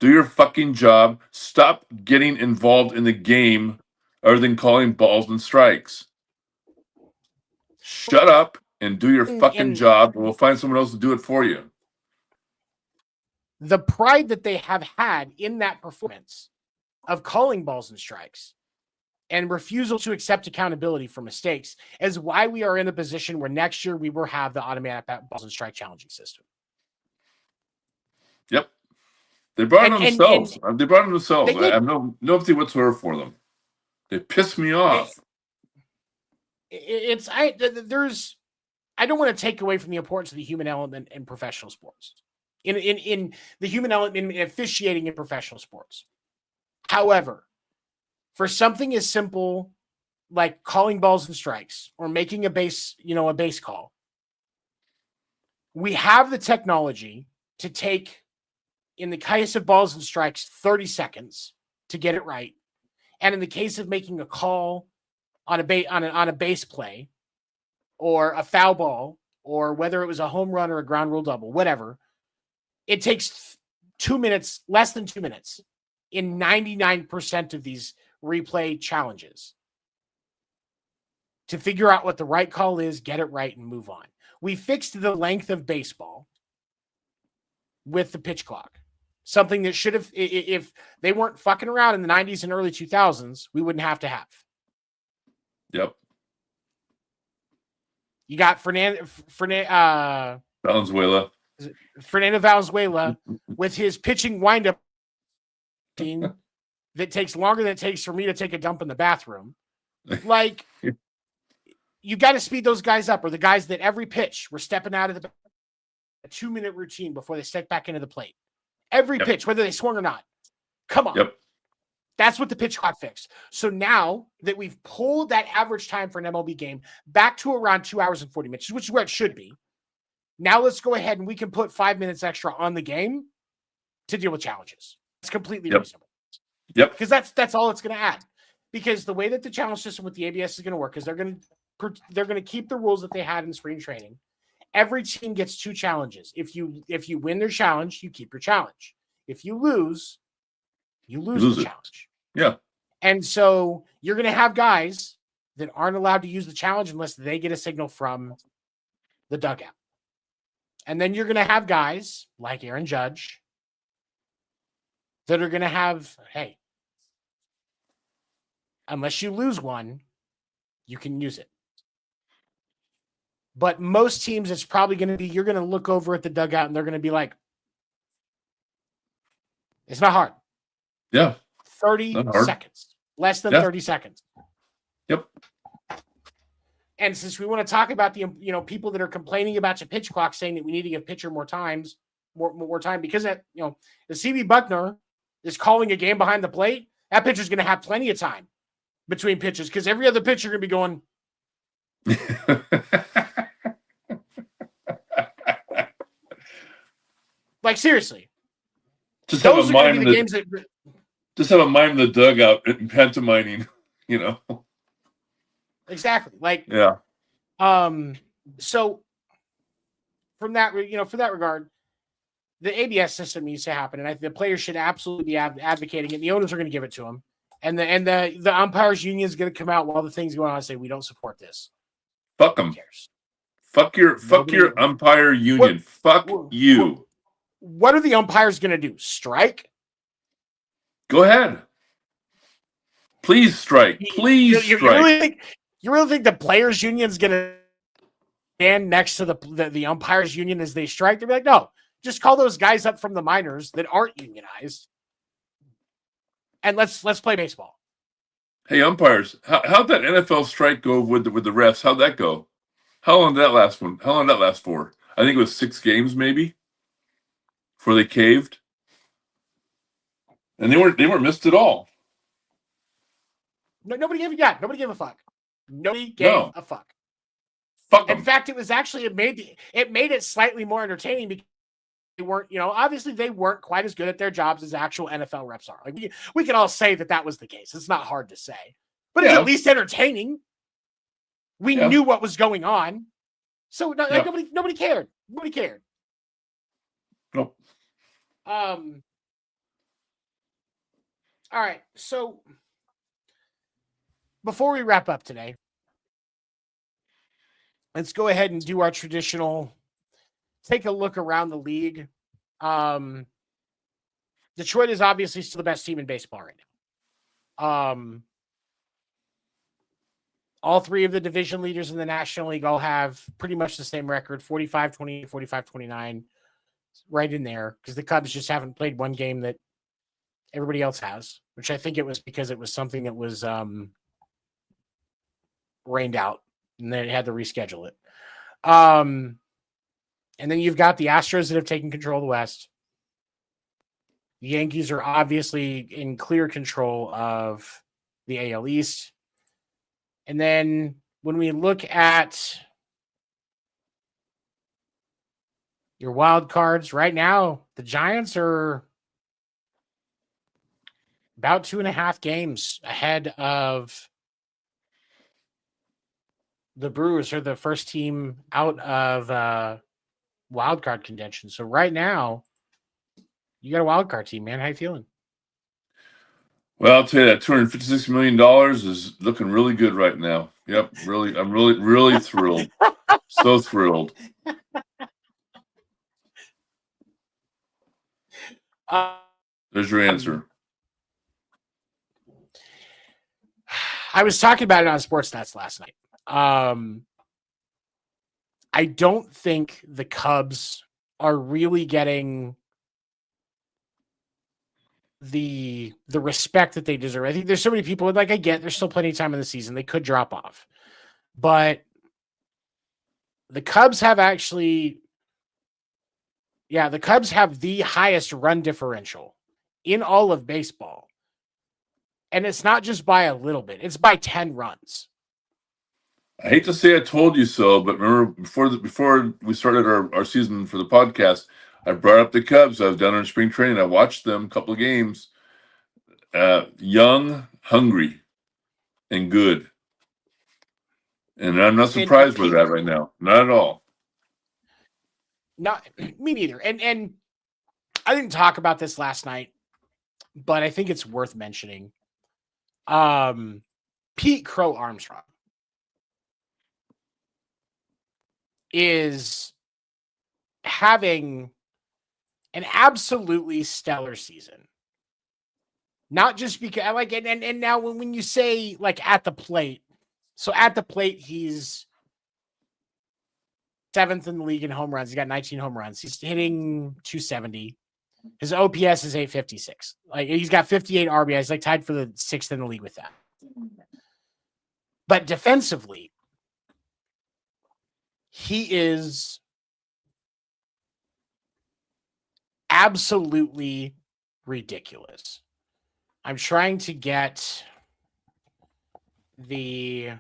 Do your fucking job. Stop getting involved in the game other than calling balls and strikes. Shut up and do your fucking job, and we'll find someone else to do it for you. The pride that they have had in that performance of calling balls and strikes and refusal to accept accountability for mistakes is why we are in a position where next year we will have the automatic balls and strike challenging system. Yep. They brought it themselves. They brought it themselves. I have no empathy whatsoever for them. They piss me off. I don't want to take away from the importance of the human element in professional sports, in the human element in officiating in professional sports. However, for something as simple like calling balls and strikes or making a base call, we have the technology to take, in the case of balls and strikes, 30 seconds to get it right. And in the case of making a call on a base play or a foul ball, or whether it was a home run or a ground rule double, whatever, it takes 2 minutes, less than 2 minutes in 99% of these replay challenges to figure out what the right call is, get it right, and move on. We fixed the length of baseball with the pitch clock. Something that should have, if they weren't fucking around in the 90s and early 2000s, we wouldn't have to have. Yep. You got Fernando Valenzuela with his pitching windup team that takes longer than it takes for me to take a dump in the bathroom. Like, you got to speed those guys up, or the guys that every pitch we're stepping out of a 2-minute routine before they step back into the plate. Every pitch, whether they swung or not. Come on. Yep. That's what the pitch clock fixed. So now that we've pulled that average time for an MLB game back to around 2 hours and 40 minutes, which is where it should be. Now let's go ahead and we can put 5 minutes extra on the game to deal with challenges. It's completely reasonable. Yep. Because that's all it's going to add. Because the way that the challenge system with the ABS is going to work is they're going to keep the rules that they had in spring training. Every team gets 2 challenges. If you win their challenge, you keep your challenge. If you lose, you lose the challenge. Yeah. And so you're going to have guys that aren't allowed to use the challenge unless they get a signal from the dugout. And then you're going to have guys like Aaron Judge that are going to have, hey, unless you lose one, you can use it. But most teams, it's probably going to be, you're going to look over at the dugout and they're going to be like, it's not hard. Yeah. 30 seconds. Less than 30 seconds. Yep. And since we want to talk about the people that are complaining about your pitch clock, saying that we need to give pitcher more time, because that the CB Buckner is calling a game behind the plate, that pitcher's going to have plenty of time between pitches because every other pitcher going to be going. Like, seriously. Just have a mime in the dugout and pantomiming, Exactly. Like, yeah. So from that, for that regard, the ABS system needs to happen, and the players should absolutely be advocating it. The owners are going to give it to them, and the umpires union is going to come out while the thing's going on and say we don't support this. Fuck them. Fuck your umpire union. Fuck you. What are the umpires going to do? Strike? Go ahead. Please strike. Please strike. You really think the players' union is going to stand next to the umpires' union as they strike? They'll be like, no, just call those guys up from the minors that aren't unionized, and let's play baseball. Hey, umpires, how'd that NFL strike go with the refs? How'd that go? How long did that last? How long did that last for? I think it was 6 games, maybe, before they caved, and they weren't missed at all. No, nobody gave a fuck. Nobody gave a fuck. Fuck In fact, it was actually it made it slightly more entertaining because they weren't, obviously they weren't quite as good at their jobs as actual NFL reps are. Like we can all say that was the case. It's not hard to say, but it's at least entertaining. We knew what was going on, so nobody cared. Nobody cared. Nope. All right, so before we wrap up today, let's go ahead and do our traditional take a look around the league. Detroit is obviously still the best team in baseball right now. All three of the division leaders in the National League all have pretty much the same record, 45-28, 45-29, right in there, because the Cubs just haven't played one game that everybody else has, which I think it was because it was something that was rained out, and they had to reschedule it. And then you've got the Astros that have taken control of the West. The Yankees are obviously in clear control of the AL East. And then when we look at your wild cards right now, the Giants are about 2.5 games ahead of the Brewers, are the first team out of wild card contention. So right now, you got a wild card team, man. How you feeling? Well, I'll tell you that $256 million is looking really good right now. Yep, really, I'm really thrilled. So thrilled. There's your answer. I was talking about it on Sports Nuts last night. I don't think the Cubs are really getting the respect that they deserve. I think there's so many people, like, I get there's still plenty of time in the season. They could drop off. But the Cubs have actually, the Cubs have the highest run differential in all of baseball. And it's not just by a little bit. It's by 10 runs. I hate to say I told you so, but remember before we started our season for the podcast, I brought up the Cubs. I was down in spring training. I watched them a couple of games. Young, hungry, and good. And I'm not surprised with that right now. Not at all. Not me neither. And I didn't talk about this last night, but I think it's worth mentioning. Pete Crow Armstrong is having an absolutely stellar season. Not just because I like it. And now when you say, like, at the plate, so at the plate, he's 7th in the league in home runs. He's got 19 home runs. He's hitting 270. His OPS is 856. Like, he's got 58 RBIs, like tied for the 6th in the league with that. But defensively, he is absolutely ridiculous. I'm trying to get the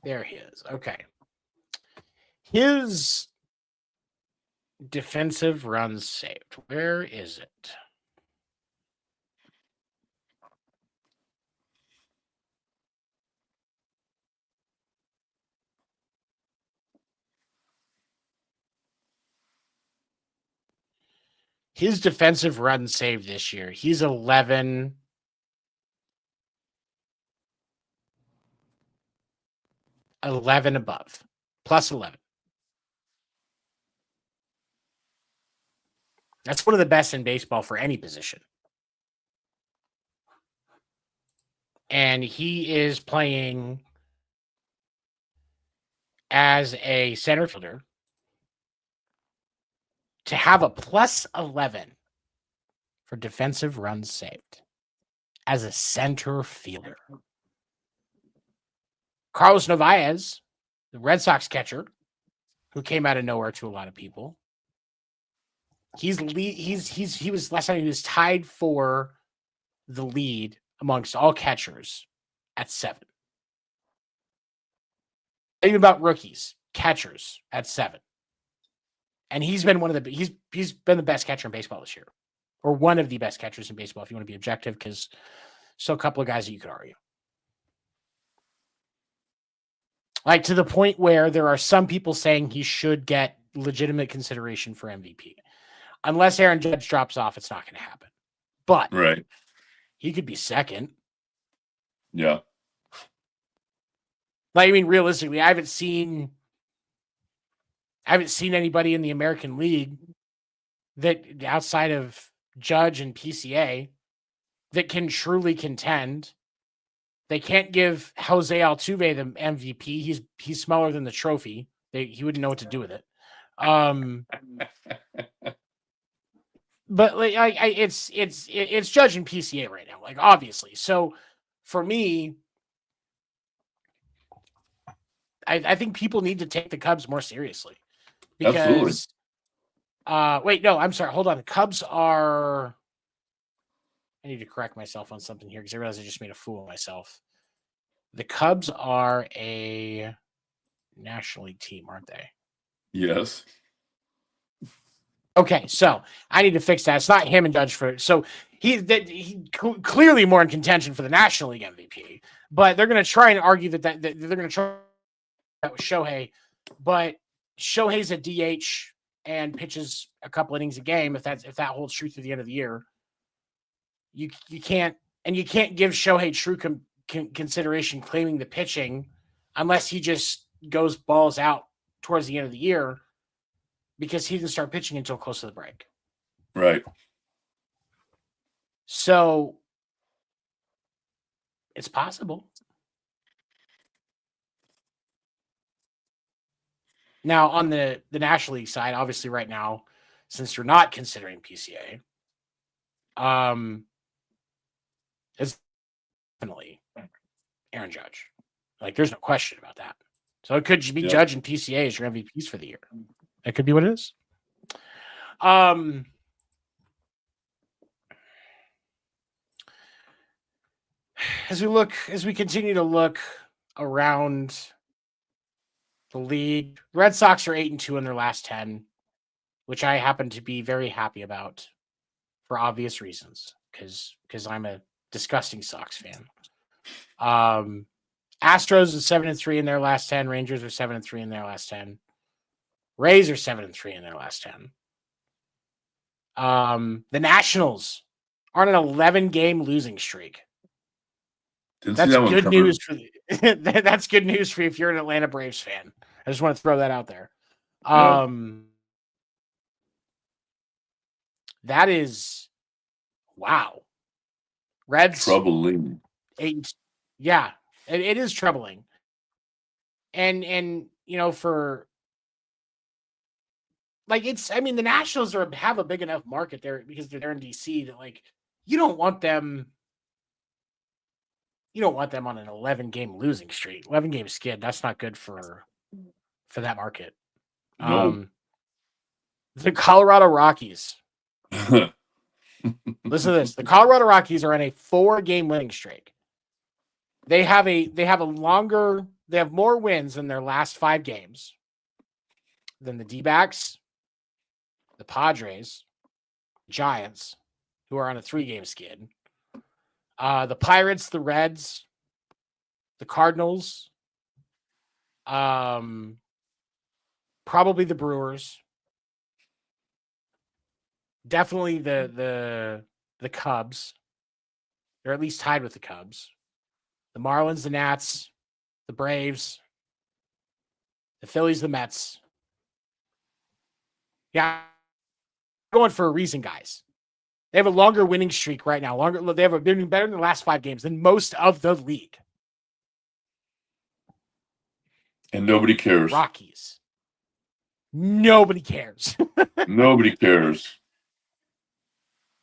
there he is. Okay. His defensive runs saved. Where is it? His defensive run saved this year. He's 11 above. Plus 11. That's one of the best in baseball for any position. And he is playing as a center fielder. To have a plus 11 for defensive runs saved as a center fielder. Carlos Narvaez, the Red Sox catcher, who came out of nowhere to a lot of people. He was last time he was tied for the lead amongst all catchers at 7. Even about rookies, catchers at 7. And he's been he's been the best catcher in baseball this year, or one of the best catchers in baseball, if you want to be objective, because still a couple of guys that you could argue. Like, to the point where there are some people saying he should get legitimate consideration for MVP. Unless Aaron Judge drops off, it's not going to happen. But right, he could be second. Yeah. Like, I mean, realistically, I haven't seen anybody in the American League that outside of Judge and PCA that can truly contend. They can't give Jose Altuve the MVP. He's smaller than the trophy. He wouldn't know what to do with it. But like it's Judge and PCA right now, like obviously. So for me, I think people need to take the Cubs more seriously because wait, no, I'm sorry. Hold on. The Cubs are. I need to correct myself on something here because I realized I just made a fool of myself. The Cubs are a National League team, aren't they? Yes. Okay, so I need to fix that. It's not him and Judge for so he clearly more in contention for the National League MVP, but they're going to try and argue that they're going to try that with Shohei, but Shohei's a DH and pitches a couple innings a game. If that holds true through the end of the year, you can't give Shohei true consideration claiming the pitching unless he just goes balls out towards the end of the year because he didn't start pitching until close to the break. Right. So it's possible. Now on the National League side, obviously right now, since you're not considering PCA, it's definitely Aaron Judge. Like there's no question about that. So it could be Judge and PCA as your MVPs for the year. That could be what it is. As we continue to look around the league, Red Sox are 8-2 in their last 10, which I happen to be very happy about for obvious reasons, because I'm a disgusting Sox fan. Astros are 7-3 in their last 10. Rangers are 7-3 in their last 10. Rays are 7-3 in their last 10. The Nationals are on an 11-game losing streak. That's good news for that's good news for you if you're an Atlanta Braves fan. I just want to throw that out there. That is wow. Reds troubling. 8. Yeah, it is troubling. And for like the Nationals have a big enough market there because they're there in DC that like you don't want them on an 11-game losing streak. 11-game skid. That's not good for that market. No. The Colorado Rockies. Listen to this. The Colorado Rockies are on a 4-game winning streak. They have more wins in their last 5 games than the D-backs, the Padres, Giants, who are on a 3-game skid. The Pirates, the Reds, the Cardinals, probably the Brewers, definitely the Cubs. They're at least tied with the Cubs. The Marlins, the Nats, the Braves, the Phillies, the Mets. Yeah, going for a reason, guys. They have a longer winning streak right now. They're doing better in the last 5 games than most of the league. And nobody cares. Rockies. Nobody cares. Nobody cares.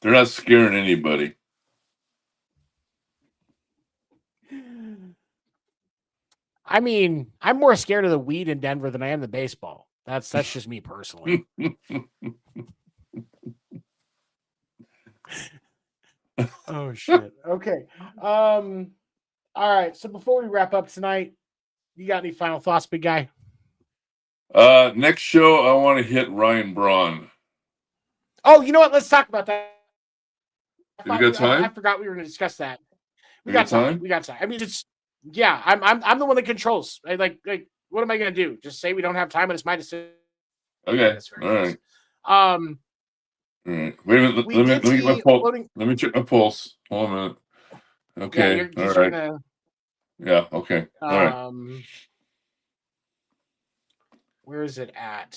They're not scaring anybody. I'm more scared of the weed in Denver than I am the baseball. That's just me personally. Oh shit. Okay. All right. So before we wrap up tonight, you got any final thoughts, big guy? Next show, I want to hit Ryan Braun. Oh, you know what? Let's talk about that. We got time? I forgot we were going to discuss that. We got time. We got time. Yeah. I'm the one that controls. Like what am I going to do? Just say we don't have time and it's my decision. Okay. All right. All right. Wait a minute. Let me get my pulse. Let me check my pulse. Hold on a minute. Okay. Yeah, all right. Yeah. Okay. All right. Where is it at?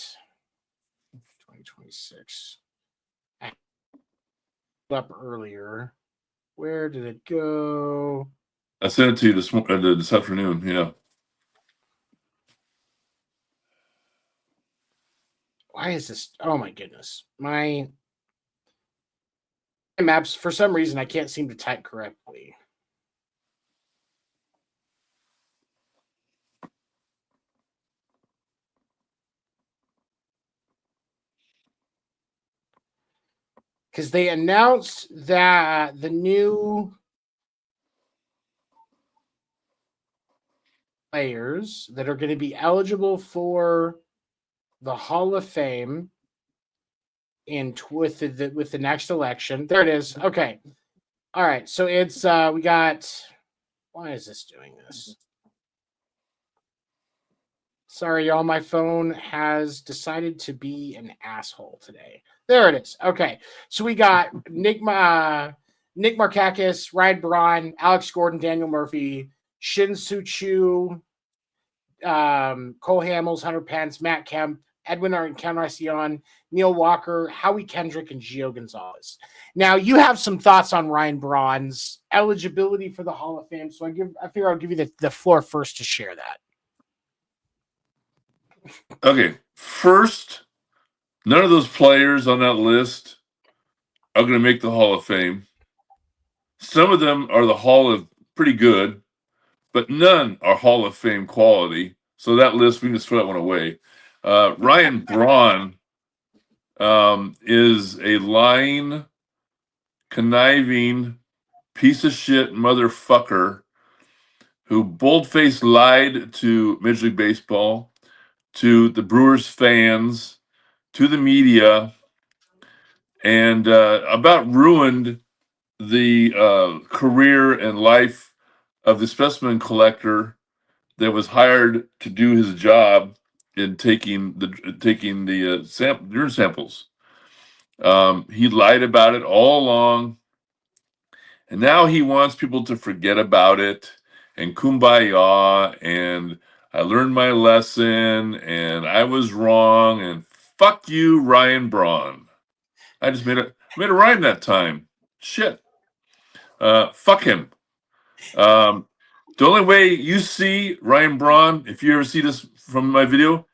2026. up earlier. Where did it go? I sent it to you this afternoon. Yeah. Why is this? Oh my goodness. My maps, for some reason, I can't seem to type correctly. Because they announced that the new players that are going to be eligible for the Hall of Fame with the next election. There it is. Okay. All right. So it's we got. Why is this doing this? Sorry, y'all. My phone has decided to be an asshole today. There it is. Okay. So we got Nick Markakis, Ryan Braun, Alex Gordon, Daniel Murphy, Shin Soo Choo, Cole Hamels, Hunter Pence, Matt Kemp, Edwin Encarnacion, Neil Walker, Howie Kendrick, and Gio Gonzalez. Now, you have some thoughts on Ryan Braun's eligibility for the Hall of Fame, so I figure I'll give you the floor first to share that. Okay. First, none of those players on that list are going to make the Hall of Fame. Some of them are the Hall of pretty good, but none are Hall of Fame quality. So that list, we can just throw that one away. Ryan Braun is a lying, conniving piece of shit motherfucker who bold-faced lied to Major League Baseball, to the Brewers fans, to the media, and about ruined the career and life of the specimen collector that was hired to do his job in taking the urine samples. He lied about it all along, and now he wants people to forget about it and kumbaya and I learned my lesson and I was wrong and fuck you, Ryan Braun. I just made a rhyme that time. Shit. Fuck him. The only way you see Ryan Braun, if you ever see this from my video,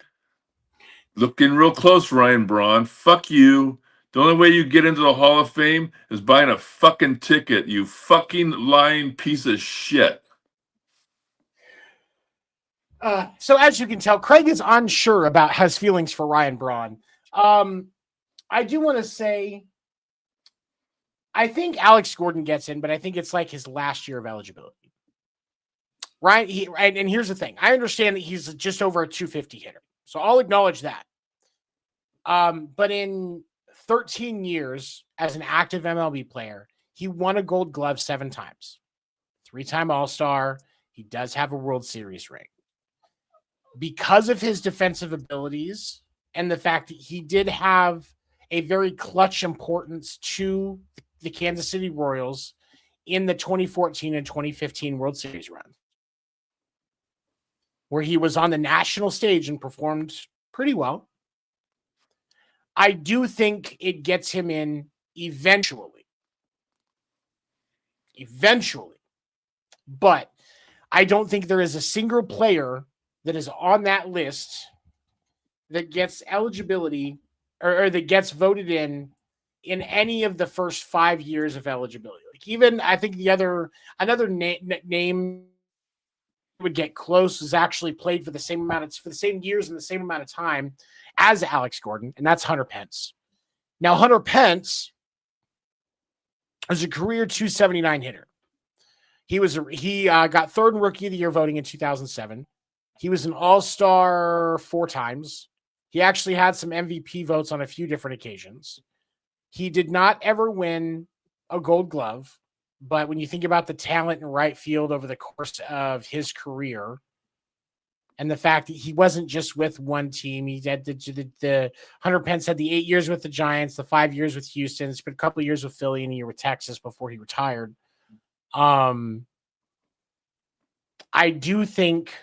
looking real close, Ryan Braun. Fuck you. The only way you get into the Hall of Fame is buying a fucking ticket, you fucking lying piece of shit. So as you can tell, Craig is unsure about his feelings for Ryan Braun. I do want to say, I think Alex Gordon gets in, but I think it's like his last year of eligibility. Right? And here's the thing. I understand that he's just over a 250 hitter. So I'll acknowledge that. But in 13 years as an active MLB player, he won a Gold Glove 7 times. 3-time All-Star. He does have a World Series ring. Because of his defensive abilities and the fact that he did have a very clutch importance to the Kansas City Royals in the 2014 and 2015 World Series run, where he was on the national stage and performed pretty well, I do think it gets him in eventually. But I don't think there is a single player that is on that list that gets eligibility or that gets voted in any of the first 5 years of eligibility. Like, even I think another name would get close is actually played for the same years and the same amount of time as Alex Gordon, and that's Hunter Pence. Now, Hunter Pence was a career 279 hitter. He got third in Rookie of the Year voting in 2007. He was an All-Star 4 times. He actually had some MVP votes on a few different occasions. He did not ever win a Gold Glove, but when you think about the talent in right field over the course of his career and the fact that he wasn't just with one team, he had the Hunter Pence had the 8 years with the Giants, the 5 years with Houston, spent a couple of years with Philly and a year with Texas before he retired. I do think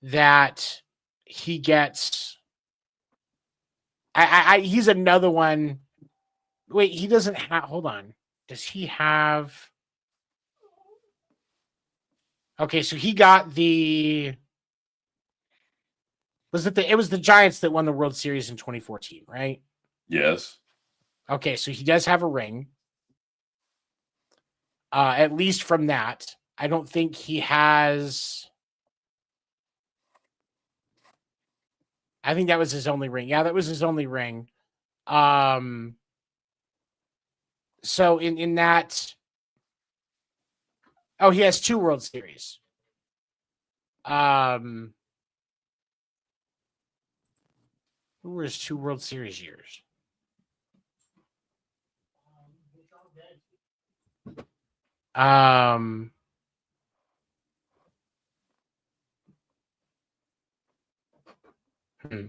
that he gets he's another one Wait, he doesn't have. Hold on. Does he have? Okay, so he got the. Was it the? It was the Giants that won the World Series in 2014, right? Yes. Okay, so he does have a ring. At least from that, I don't think he has. I think that was his only ring. Yeah, that was his only ring. So in that, he has 2 World Series. Who were his 2 World Series years?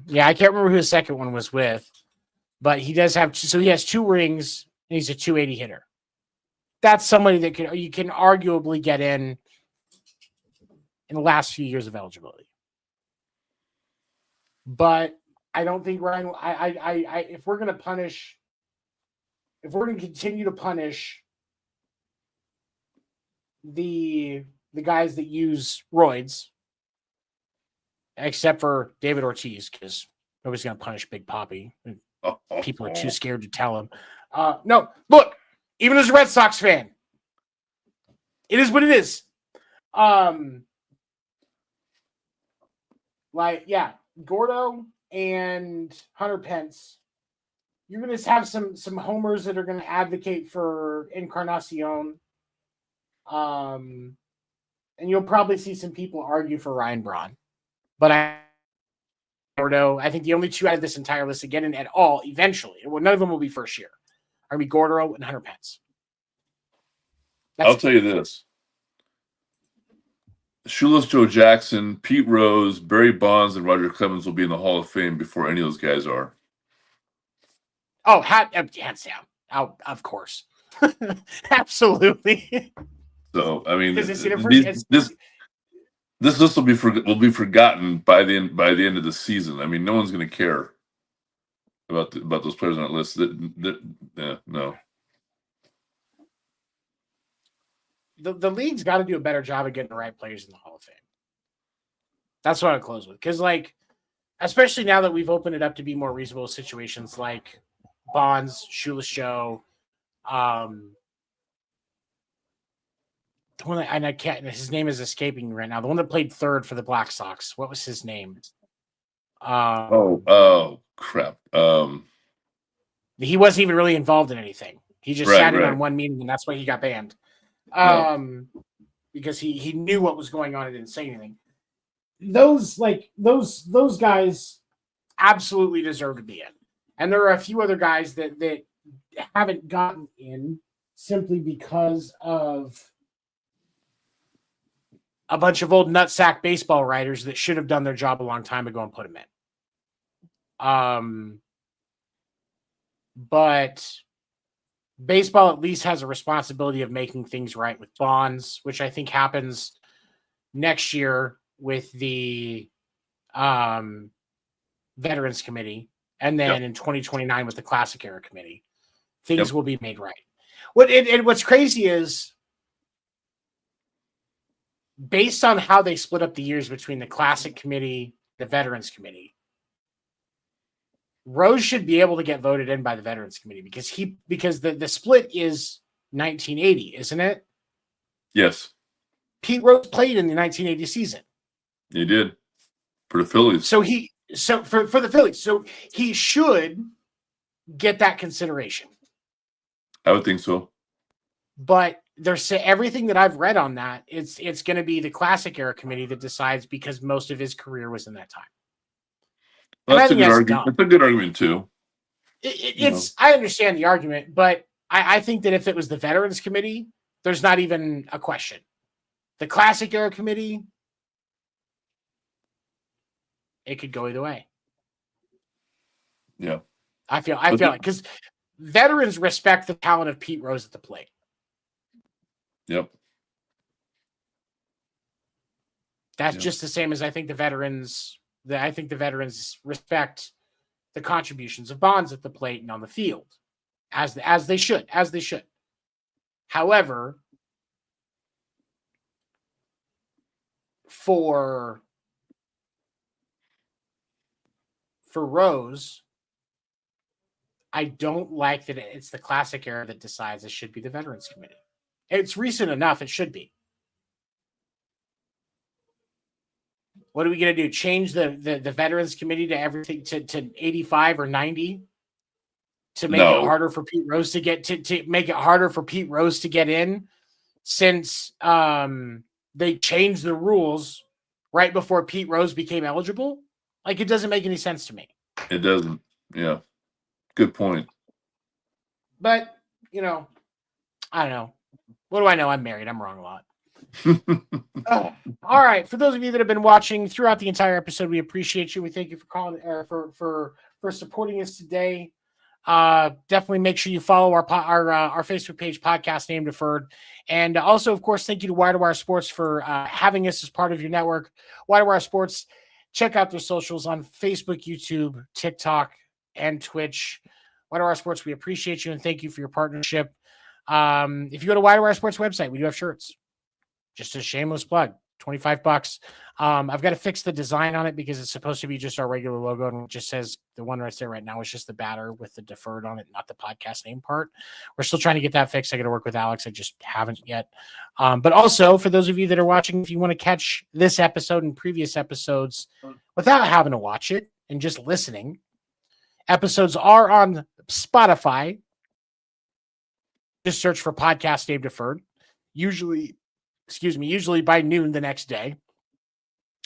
Yeah, I can't remember who his second one was with, but he does have. So he has 2 rings, and he's a 280 hitter. That's somebody that you can arguably get in the last few years of eligibility. But I don't think Ryan. If we're going to punish, if we're going to continue to punish the guys that use roids, except for David Ortiz, because nobody's going to punish Big Papi. People are too scared to tell him. No, look, even as a Red Sox fan, it is what it is. Gordo and Hunter Pence, you're going to have some homers that are going to advocate for Encarnacion. And you'll probably see some people argue for Ryan Braun. But I think the only 2 out of this entire list again and at all, eventually, none of them will be first year, are going to be Gordo and Hunter Pence. I'll tell you this. Shoeless Joe Jackson, Pete Rose, Barry Bonds, and Roger Clemens will be in the Hall of Fame before any of those guys are. Oh, hands down. Oh, of course. Absolutely. So, I mean, this list will be forgotten by the end of the season. I mean, no one's going to care about those players on that list. No. The league's got to do a better job of getting the right players in the Hall of Fame. That's what I'll close with. Because, especially now that we've opened it up to be more reasonable situations like Bonds, Shoeless Joe, the one that, and I can't, his name is escaping me right now. The one that played third for the Black Sox. What was his name? Oh, crap. He wasn't even really involved in anything. He just sat in on one meeting, and that's why he got banned. Because he knew what was going on and didn't say anything. Those guys absolutely deserve to be in. And there are a few other guys that haven't gotten in simply because of a bunch of old nutsack baseball writers that should have done their job a long time ago and put them in. But baseball at least has a responsibility of making things right with Bonds, which I think happens next year with the Veterans Committee, and then in 2029 with the Classic Era Committee. Things will be made right. What's crazy is, based on how they split up the years between the Classic Committee, the Veterans Committee, Rose should be able to get voted in by the Veterans Committee because the split is 1980, isn't it? Yes. Pete Rose played in the 1980 season. He did for the Phillies. So for the Phillies, so he should get that consideration. I would think so. But there's everything that I've read on that, it's going to be the Classic Era Committee that decides because most of his career was in that time. Well, that's a good argument. That's a good argument too. I understand the argument, but I think that if it was the Veterans Committee, there's not even a question. The Classic Era Committee, it could go either way. Yeah. I feel like because veterans respect the talent of Pete Rose at the plate. Yep. That's just the same as I think the veterans respect the contributions of Bonds at the plate and on the field as they should. However, for Rose, I don't like that it's the Classic era that decides it should be the Veterans Committee. It's recent enough; it should be. What are we going to do? Change the Veterans Committee to everything to 85 or 90 to make it harder for Pete Rose to get to make it harder for Pete Rose to get in, since they changed the rules right before Pete Rose became eligible? Like, it doesn't make any sense to me. It doesn't. Yeah. Good point. But, I don't know. What do I know? I'm married. I'm wrong a lot. All right. For those of you that have been watching throughout the entire episode, we appreciate you. We thank you for calling, for supporting us today. Definitely make sure you follow our Facebook page, Podcast Name Deferred. And also, of course, thank you to Wire2Wire Sports for having us as part of your network. Wire2Wire Sports, check out their socials on Facebook, YouTube, TikTok, and Twitch. Wire2Wire Sports, we appreciate you and thank you for your partnership. If you go to Wire2Wire Sports website, we do have shirts. Just a shameless plug, $25. I've got to fix the design on it because it's supposed to be just our regular logo, and it just says the one right there right now is just the batter with the deferred on it, not the podcast name part. We're still trying to get that fixed. I got to work with Alex. I just haven't yet. But also, for those of you that are watching, if you want to catch this episode and previous episodes without having to watch it and just listening, episodes are on Spotify. Just search for Podcast Name Deferred. Usually by noon the next day.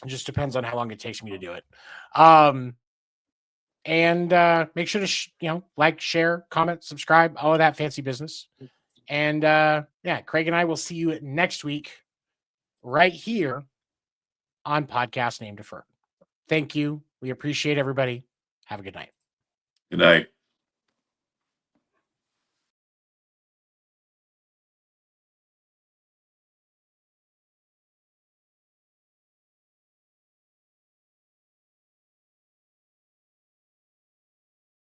It just depends on how long it takes me to do it. And make sure to, like, share, comment, subscribe, all of that fancy business. And Craig and I will see you next week right here on Podcast Name Deferred. Thank you. We appreciate everybody. Have a good night. Good night.